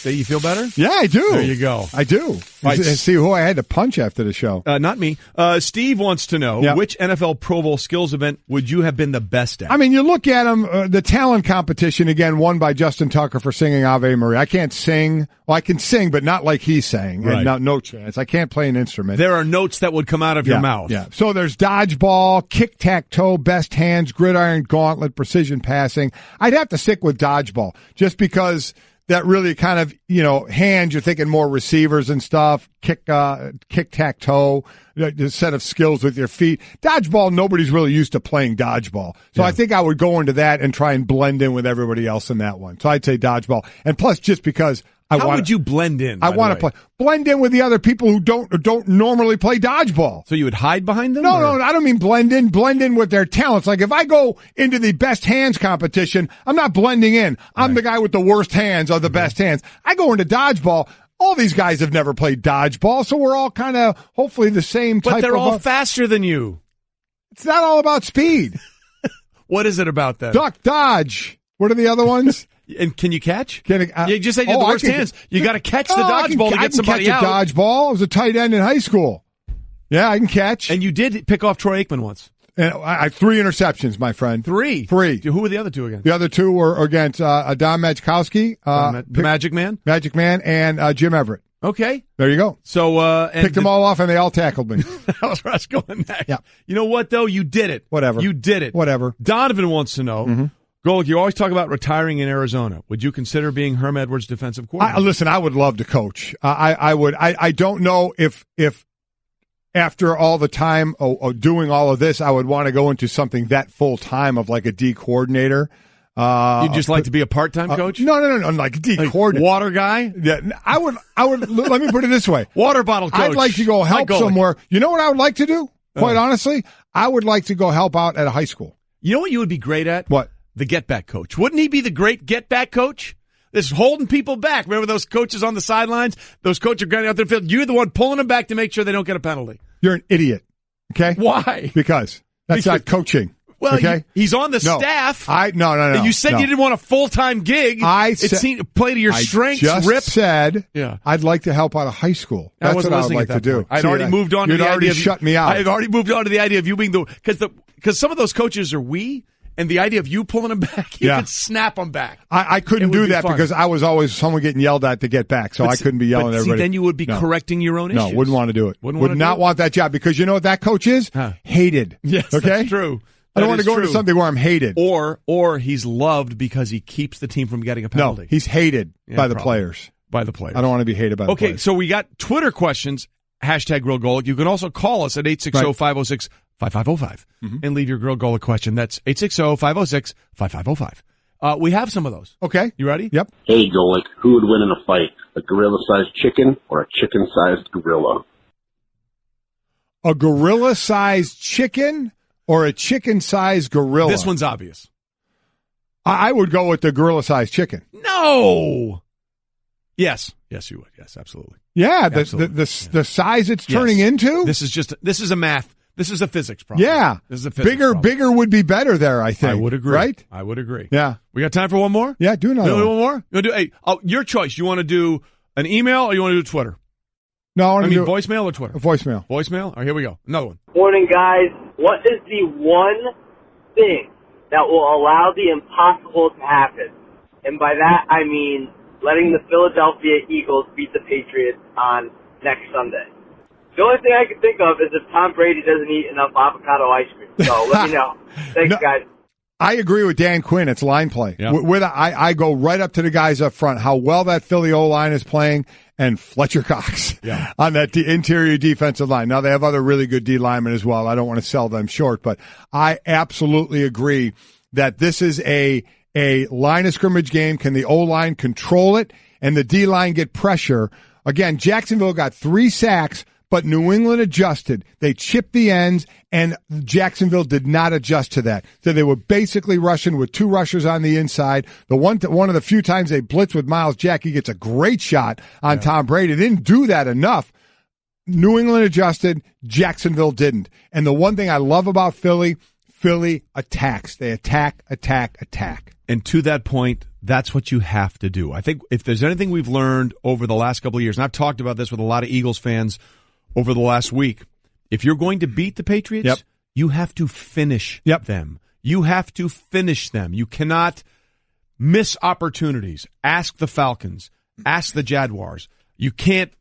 Do you feel better? Yeah, I do. There you go. I do. See who I had to punch after the show. Not me. Steve wants to know, which NFL Pro Bowl skills event would you have been the best at? I mean, you look at them, the talent competition, again, won by Justin Tucker for singing Ave Maria. I can't sing. Well, I can sing, but not like he sang. Right. And no chance. I can't play an instrument. There are notes that would come out of your mouth. Yeah. So there's dodgeball, kick-tack-toe, best hands, gridiron, gauntlet, precision passing. I'd have to stick with dodgeball just because that really kind of, hands, you're thinking more receivers and stuff, kick-tack-toe, a set of skills with your feet. Dodgeball, nobody's really used to playing dodgeball. So I think I would go into that and try and blend in with everybody else in that one. So I'd say dodgeball. And plus, just because How would you blend in? I want to blend in with the other people who don't normally play dodgeball. So you would hide behind them? No, I don't mean blend in. Blend in with their talents. Like if I go into the best hands competition, I'm not blending in. I'm the guy with the worst hands or the best hands. I go into dodgeball. All these guys have never played dodgeball, so we're all kind of hopefully the same type of... But they're all faster than you. It's not all about speed. What is it about that? Duck, dodge. What are the other ones? And can you catch? You just said you have the worst hands. You got to catch the dodgeball to get somebody out. I can catch a dodgeball. I was a tight end in high school. Yeah, I can catch. And you did pick off Troy Aikman once. And I had 3 interceptions, my friend. 3? Who were the other 2 against? The other 2 were against Don Majkowski. The Magic Man? Magic Man and Jim Everett. Okay. There you go. So picked them all off, and they all tackled me. That was where I was going next. Yeah. You know what, though? You did it. Whatever. You did it. Whatever. Donovan wants to know, Golic, you always talk about retiring in Arizona. Would you consider being Herm Edwards' defensive coordinator? Listen, I would love to coach. I would. I don't know if after all the time doing all of this, I would want to go into something that full time of like a D coordinator. You'd just like to be a part-time coach? No, like a D coordinator. Water guy? Yeah, I would, let me put it this way. Water bottle coach. I'd like to go help somewhere. You know what I would like to do? Quite honestly, I would like to go help out at a high school. You know what you would be great at? What? The get-back coach. Wouldn't he be the great get-back coach? This holding people back. Remember those coaches on the sidelines? Those coaches are going out there the field. You're the one pulling them back to make sure they don't get a penalty. You're an idiot. Okay? Why? Because that's not coaching. Well, okay? He's on the staff. No. You said you didn't want a full-time gig. It seemed to play to your strengths. Said I'd like to help out of high school. That's what I would like to do. I'd already moved on to the idea of shut me out. I've already moved on to the idea of you being because some of those coaches are And the idea of you pulling them back, you Yeah. could snap them back. I couldn't It would do be that fun. because I was always someone getting yelled at to get back, so I couldn't be yelling at everybody. Then you would be No. correcting your own issues. No, wouldn't want to do it. Wouldn't Would wanna not do it? want that job because you know what that coach is? Hated. Yes, okay? that's true. I don't That want to is go into true. something where I'm hated. Or he's loved because he keeps the team from getting a penalty. No, he's hated Yeah, by the probably. players. By the players. I don't want to be hated by the Okay, players. so we got Twitter questions, hashtag Grill Golic. You can also call us at 860-506-5505 and leave your Grill Golic question. That's 860-506-5505. We have some of those. Okay. You ready? Yep. Hey, Golic, who would win in a fight, a gorilla-sized chicken or a chicken-sized gorilla? A gorilla-sized chicken or a chicken-sized gorilla? This one's obvious. I would go with the gorilla-sized chicken. No. Yes, you would. Yes, absolutely. Yeah, Absolutely. the size it's turning into? This is a math. This is a physics problem. Yeah. This is a physics bigger problem. would be better there, I think. I would agree. Right? I would agree. Yeah. We got time for one more? Yeah, do another You wanna do one. one more? You wanna do, your choice. You want to do an email or you want to do Twitter? No, I mean do voicemail or Twitter? a voicemail. Voicemail? All right, here we go. Another one. Morning, guys. What is the one thing that will allow the impossible to happen? And by that, I mean letting the Philadelphia Eagles beat the Patriots on next Sunday. The only thing I can think of is if Tom Brady doesn't eat enough avocado ice cream. So let me know. Thanks, guys. I agree with Dan Quinn. It's line play. Yeah. I go right up to the guys up front, how well that Philly O-line is playing, and Fletcher Cox on that interior defensive line. Now, they have other really good D linemen as well. I don't want to sell them short, but I absolutely agree that this is a line of scrimmage game. Can the O-line control it and the D-line get pressure? Again, Jacksonville got 3 sacks, but New England adjusted. They chipped the ends, and Jacksonville did not adjust to that. So they were basically rushing with 2 rushers on the inside. One of the few times they blitz with Miles Jack, he gets a great shot on Tom Brady. They didn't do that enough. New England adjusted. Jacksonville didn't. And the one thing I love about Philly attacks. They attack. And to that point, that's what you have to do. I think if there's anything we've learned over the last couple of years, and I've talked about this with a lot of Eagles fans over the last week, if you're going to beat the Patriots, you have to finish them. You have to finish them. You cannot miss opportunities. Ask the Falcons. Ask the Jaguars. You can't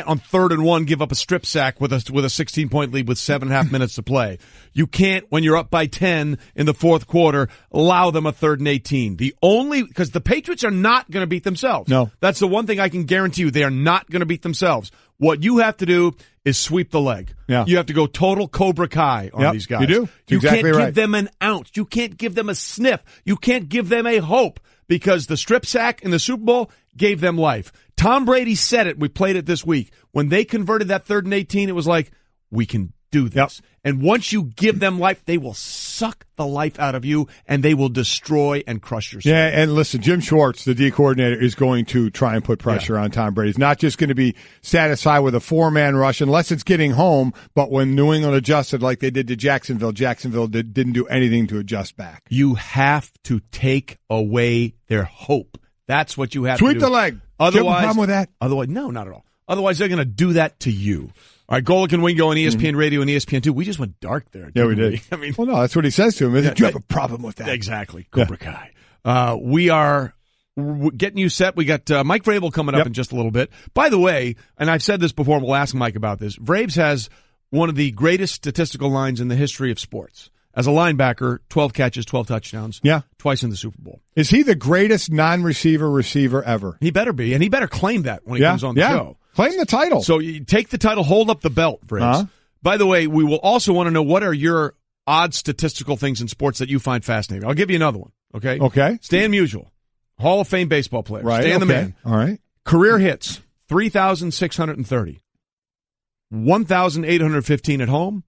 on 3rd and 1 give up a strip sack with a 16-point lead with 7.5 minutes to play. You can't, when you're up by 10 in the fourth quarter, allow them a 3rd and 18. Because the Patriots are not going to beat themselves. No. That's the one thing I can guarantee you. They are not going to beat themselves. What you have to do is sweep the leg. Yeah. You have to go total Cobra Kai on these guys. You do. You Exactly can't right. give them an ounce. You can't give them a sniff. You can't give them a hope because the strip sack in the Super Bowl gave them life. Tom Brady said it. We played it this week. When they converted that 3rd and 18, it was like, we can do this. And once you give them life, they will suck the life out of you, and they will destroy and crush your soul. Yeah, and listen, Jim Schwartz, the D coordinator, is going to try and put pressure on Tom Brady. He's not just going to be satisfied with a 4-man rush unless it's getting home, but when New England adjusted like they did to Jacksonville, didn't do anything to adjust back. You have to take away their hope. That's what you have to do. Sweep the leg. Otherwise, Do you have a problem with that? Otherwise, no, not at all. Otherwise, they're going to do that to you. All right, Golic and Wingo on ESPN Radio and ESPN2. We just went dark there. Yeah, we did. I mean, well, no, that's what he says to him. Do you have a problem with that? Exactly. Cobra Kai. We are getting you set. We got Mike Vrabel coming up in just a little bit. By the way, and I've said this before, and we'll ask Mike about this, Vrabes has one of the greatest statistical lines in the history of sports. As a linebacker, 12 catches, 12 touchdowns. Yeah. Twice in the Super Bowl. Is he the greatest receiver ever? He better be, and he better claim that when he comes on the show. Claim the title. So you take the title, hold up the belt, Vrabes. By the way, we will also want to know what are your odd statistical things in sports that you find fascinating. I'll give you another one, okay? Okay. Stan Musial, Hall of Fame baseball player. Right. Stan the man. All right. Career hits, 3,630. 1,815 at home.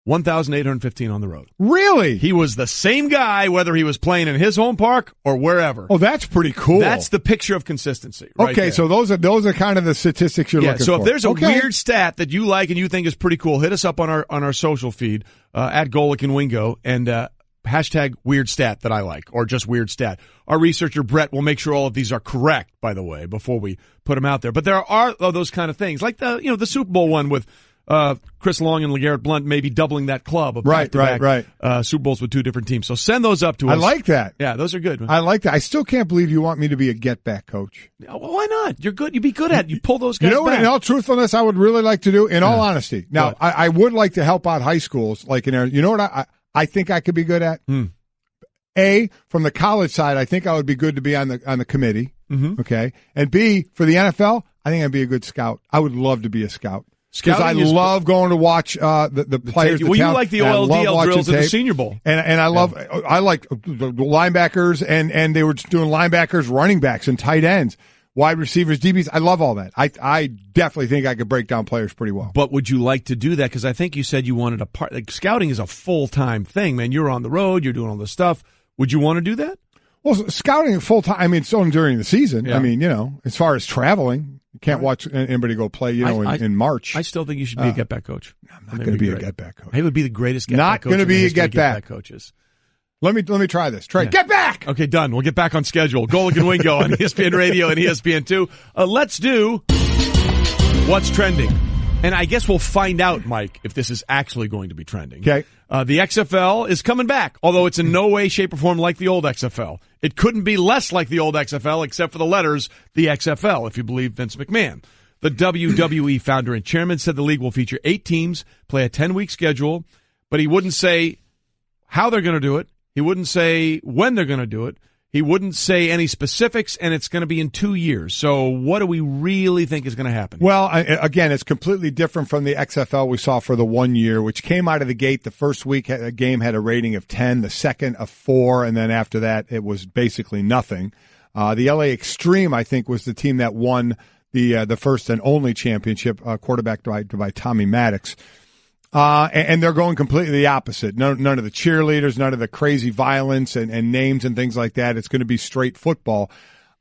1,815 on the road. Really? He was the same guy whether he was playing in his home park or wherever. Oh, that's pretty cool. That's the picture of consistency. Right okay, there. so those are kind of the statistics you're looking for. So if there's a weird stat that you like and you think is pretty cool, hit us up on our social feed at Golic and Wingo and hashtag weird stat that I like or just weird stat. Our researcher Brett will make sure all of these are correct, by the way, before we put them out there. But there are those kind of things like the Super Bowl one with Chris Long and LeGarrette Blount maybe doubling that club of back-to-back Super Bowls with two different teams. So send those up to us. I like that. Yeah, those are good. I like that. I still can't believe you want me to be a get-back coach. Well, why not? You're good. You'd be good at it. You pull those guys You know what, back. in all truthfulness, I would really like to do, in all honesty. Now, I would like to help out high schools. Like in you know what I think I could be good at? A, from the college side, I think I would be good to be on the committee. Okay. And B, for the NFL, I think I'd be a good scout. I would love to be a scout. Because I love going to watch the players. Well, you like the OLDL drills at the Senior Bowl, and I like the linebackers, and they were doing linebackers, running backs, and tight ends, wide receivers, DBs. I love all that. I definitely think I could break down players pretty well. But would you like to do that? Because I think you said you wanted a part. Like, scouting is a full-time thing, man. You're on the road. You're doing all this stuff. Would you want to do that? Well, scouting full-time. I mean, it's only during the season. Yeah. I mean, as far as traveling. You can't watch anybody go play, in March. I still think you should be a get-back coach. I'm not going to be a get-back coach. He would be the greatest get-back coach. Not going to be a get-back coaches. Let me try this. Get back! Okay, done. We'll get back on schedule. Golic and Wingo on ESPN Radio and ESPN2. Let's do What's Trending. And I guess we'll find out, Mike, if this is actually going to be trending. Okay. The XFL is coming back, although it's in no way, shape, or form like the old XFL. It couldn't be less like the old XFL, except for the letters, the XFL, if you believe Vince McMahon. The WWE founder and chairman said the league will feature 8 teams, play a 10-week schedule, but he wouldn't say how they're going to do it. He wouldn't say when they're going to do it. He wouldn't say any specifics, and it's going to be in 2 years. So what do we really think is going to happen? Well, again, it's completely different from the XFL we saw for the 1 year, which came out of the gate. The first week, a game had a rating of 10, the second of 4, and then after that, it was basically nothing. The LA Extreme, I think, was the team that won the first and only championship, quarterbacked by Tommy Maddox. And they're going completely the opposite. None of the cheerleaders, none of the crazy violence and names and things like that. It's going to be straight football.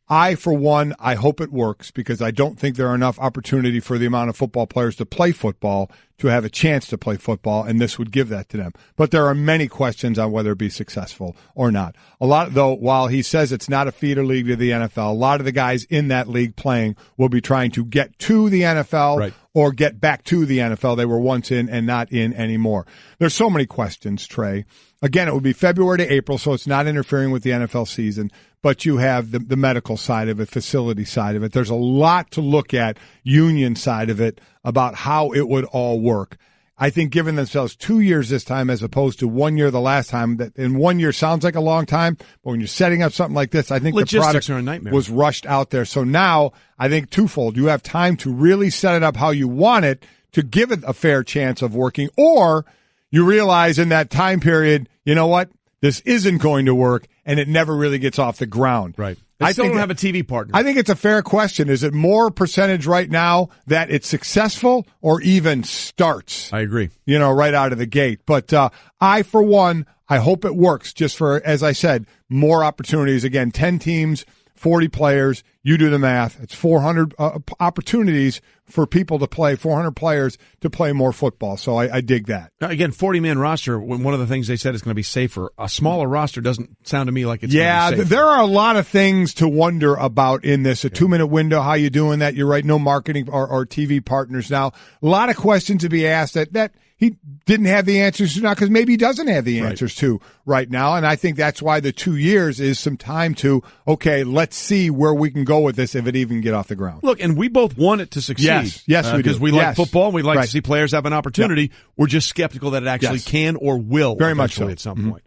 For one, I hope it works because I don't think there are enough opportunity for the amount of football players to play football to have a chance to play football, and this would give that to them. But there are many questions on whether it be successful or not. While he says it's not a feeder league to the NFL, a lot of the guys in that league playing will be trying to get to the NFL or get back to the NFL they were once in and not in anymore. There's so many questions, Trey. Again, it would be February to April, so it's not interfering with the NFL season, but you have the medical side of it, facility side of it. There's a lot to look at, union side of it, about how it would all work. I think giving themselves 2 years this time as opposed to 1 year the last time, that in 1 year sounds like a long time, but when you're setting up something like this, I think logistics the product are a nightmare. Was rushed out there. So now I think twofold. You have time to really set it up how you want it to give it a fair chance of working, or you realize in that time period, you know what? This isn't going to work, and it never really gets off the ground. Right. I still don't have a TV partner. I think it's a fair question. Is it more percentage right now that it's successful or even starts? I agree. Right out of the gate. But for one, I hope it works just for, as I said, more opportunities. Again, 10 teams, 40 players. You do the math. It's 400 opportunities for people to play, 400 players to play more football. So I dig that. Again, 40-man roster, one of the things they said is going to be safer. A smaller roster doesn't sound to me like it's going to be safer. There are a lot of things to wonder about in this. A 2-minute window, how you doing that? You're right, no marketing or TV partners now. A lot of questions to be asked that he didn't have the answers to now because maybe he doesn't have the answers to right now. And I think that's why the 2 years is some time to, okay, let's see where we can go with this if it even get off the ground. Look, and we both want it to succeed. Yes, we do. Because we like football and we like to see players have an opportunity. Yep. We're just skeptical that it actually can or will very much so at some point.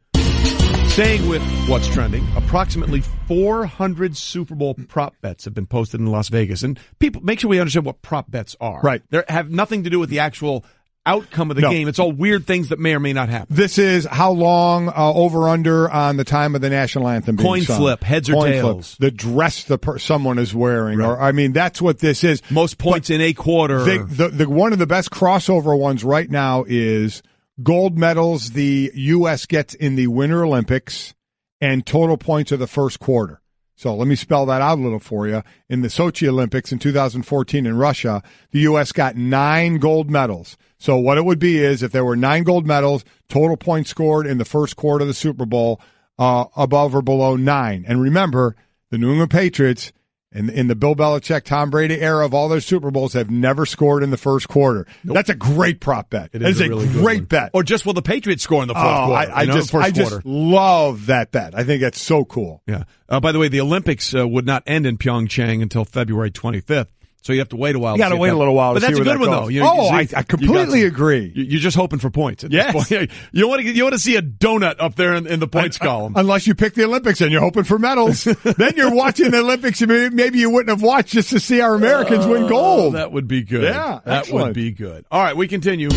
Staying with what's trending, approximately 400 Super Bowl prop bets have been posted in Las Vegas. And people, make sure we understand what prop bets are. Right. They have nothing to do with the actual outcome of the game. It's all weird things that may or may not happen. This is how long over under on the time of the national anthem being coin sung. Flip, heads or tails. The dress someone is wearing. Right. Or that's what this is. Most points in a quarter. The one of the best crossover ones right now is gold medals the U.S. gets in the Winter Olympics and total points of the first quarter. So let me spell that out a little for you. In the Sochi Olympics in 2014 in Russia, the U.S. got 9 gold medals. So what it would be is if there were 9 gold medals, total points scored in the first quarter of the Super Bowl, above or below 9. And remember, the New England Patriots And in the Bill Belichick, Tom Brady era of all their Super Bowls, have never scored in the first quarter. Nope. That's a great prop bet. It is a really great bet. Or just will the Patriots score in the fourth quarter? I just love that bet. I think that's so cool. Yeah. By the way, the Olympics would not end in Pyeongchang until February 25th. So you have to wait a while. You got to wait a little while. But that's a good one, though. I completely agree. You're just hoping for points. Yes. You want to see a donut up there in the points column. Unless you pick the Olympics and you're hoping for medals. Then you're watching the Olympics. Maybe you wouldn't have watched just to see our Americans win gold. That would be good. Yeah, that would be good. All right, we continue.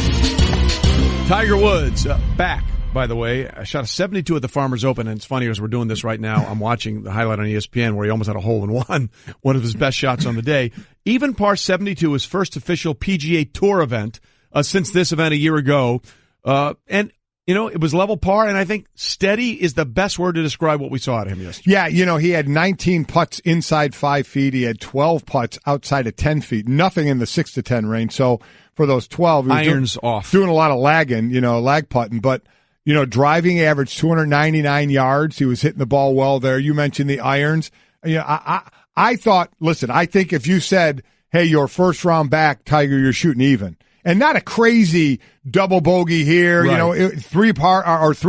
Tiger Woods back. By the way, I shot a 72 at the Farmers Open, and it's funny as we're doing this right now. I'm watching the highlight on ESPN where he almost had a hole-in-one, one of his best shots on the day. Even par 72, his first official PGA Tour event since this event a year ago. And, it was level par, and I think steady is the best word to describe what we saw at him yesterday. Yeah, he had 19 putts inside 5 feet. He had 12 putts outside of 10 feet, nothing in the 6 to 10 range. So for those 12, he was irons off. Doing a lot of lag putting, but driving average 299 yards. He was hitting the ball well there. You mentioned the irons. I thought, listen, I think if you said, hey, your first round back, Tiger, you're shooting even. And not a crazy double bogey here, right. 3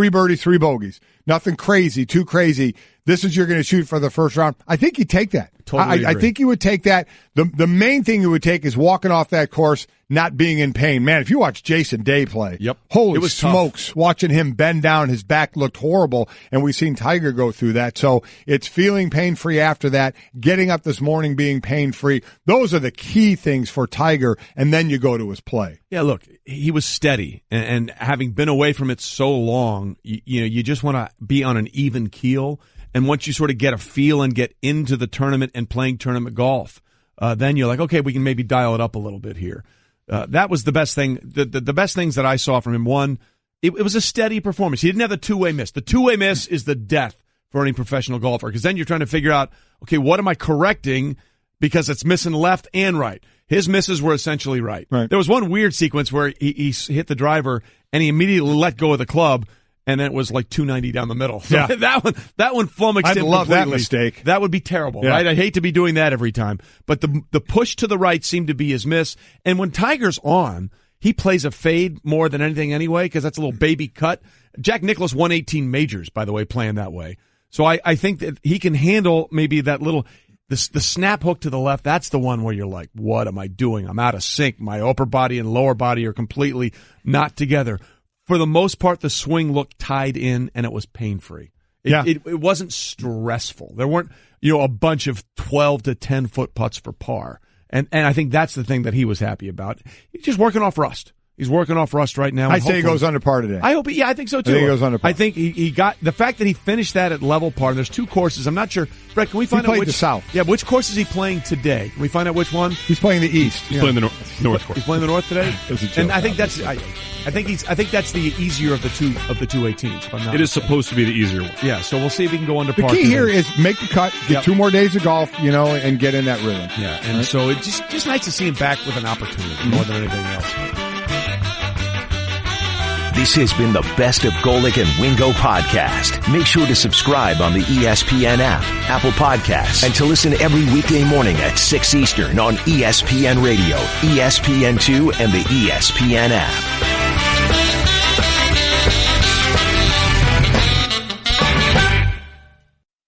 birdies, 3 bogeys. Nothing crazy, too crazy. This is you're going to shoot for the first round. I think you'd take that. Totally I think you would take that. The main thing you would take is walking off that course, not being in pain. Man, if you watch Jason Day play, yep. Holy smokes, watching him bend down, his back looked horrible, and we've seen Tiger go through that. So it's feeling pain-free after that, getting up this morning being pain-free. Those are the key things for Tiger, and then you go to his play. Yeah, look, he was steady, and having been away from it so long, you just want to be on an even keel. And once you sort of get a feel and get into the tournament and playing tournament golf, then you're like, okay, we can maybe dial it up a little bit here. That was the best thing. The best things that I saw from him. One, it was a steady performance. He didn't have the two-way miss. The two-way miss is the death for any professional golfer, because then you're trying to figure out, okay, what am I correcting because it's missing left and right. His misses were essentially right. There was one weird sequence where he hit the driver and he immediately let go of the club. And then it was like 290 down the middle. So yeah. that one flummoxed him completely. I'd love that mistake. That would be terrible, right? I hate to be doing that every time. But the push to the right seemed to be his miss. And when Tiger's on, he plays a fade more than anything anyway, because that's a little baby cut. Jack Nicklaus won 18 majors, by the way, playing that way. So I think that he can handle maybe that little the snap hook to the left. That's the one where you're like, what am I doing? I'm out of sync. My upper body and lower body are completely not together. For the most part, the swing looked tied in, and it was pain-free. It wasn't stressful. There weren't, a bunch of 12 to 10 foot putts for par. And I think that's the thing that he was happy about. He's just working off rust. He's working off rust right now. I say he goes under par today. I hope. I think so too. I think he goes under par. I think he got the fact that he finished that at level par. And there's 2 courses. I'm not sure. Brett, can we find out which? The South. Yeah, which course is he playing today? Can we find out which one? He's playing the East. He's playing the North course. He's playing the North today. And I think that's. I think that's the easier of the two 18s. If I'm not it is supposed to be the easier one. Yeah, so we'll see if he can go under par. The key today. here is make the cut, get 2 more days of golf, and get in that rhythm. Yeah, and so it's just nice to see him back with an opportunity more than anything else. This has been the Best of Golic and Wingo podcast. Make sure to subscribe on the ESPN app, Apple Podcasts, and to listen every weekday morning at 6 Eastern on ESPN Radio, ESPN2, and the ESPN app.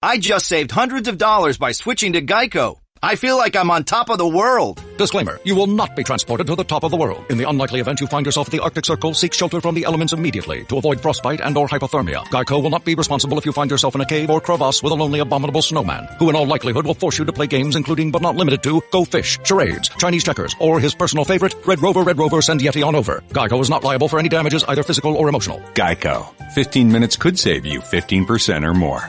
I just saved hundreds of dollars by switching to Geico. I feel like I'm on top of the world. Disclaimer, you will not be transported to the top of the world. In the unlikely event you find yourself at the Arctic Circle, seek shelter from the elements immediately to avoid frostbite and or hypothermia. Geico will not be responsible if you find yourself in a cave or crevasse with a lonely abominable snowman, who in all likelihood will force you to play games including but not limited to Go Fish, charades, Chinese checkers, or his personal favorite, Red Rover, send Yeti on over. Geico is not liable for any damages, either physical or emotional. Geico. 15 minutes could save you 15% or more.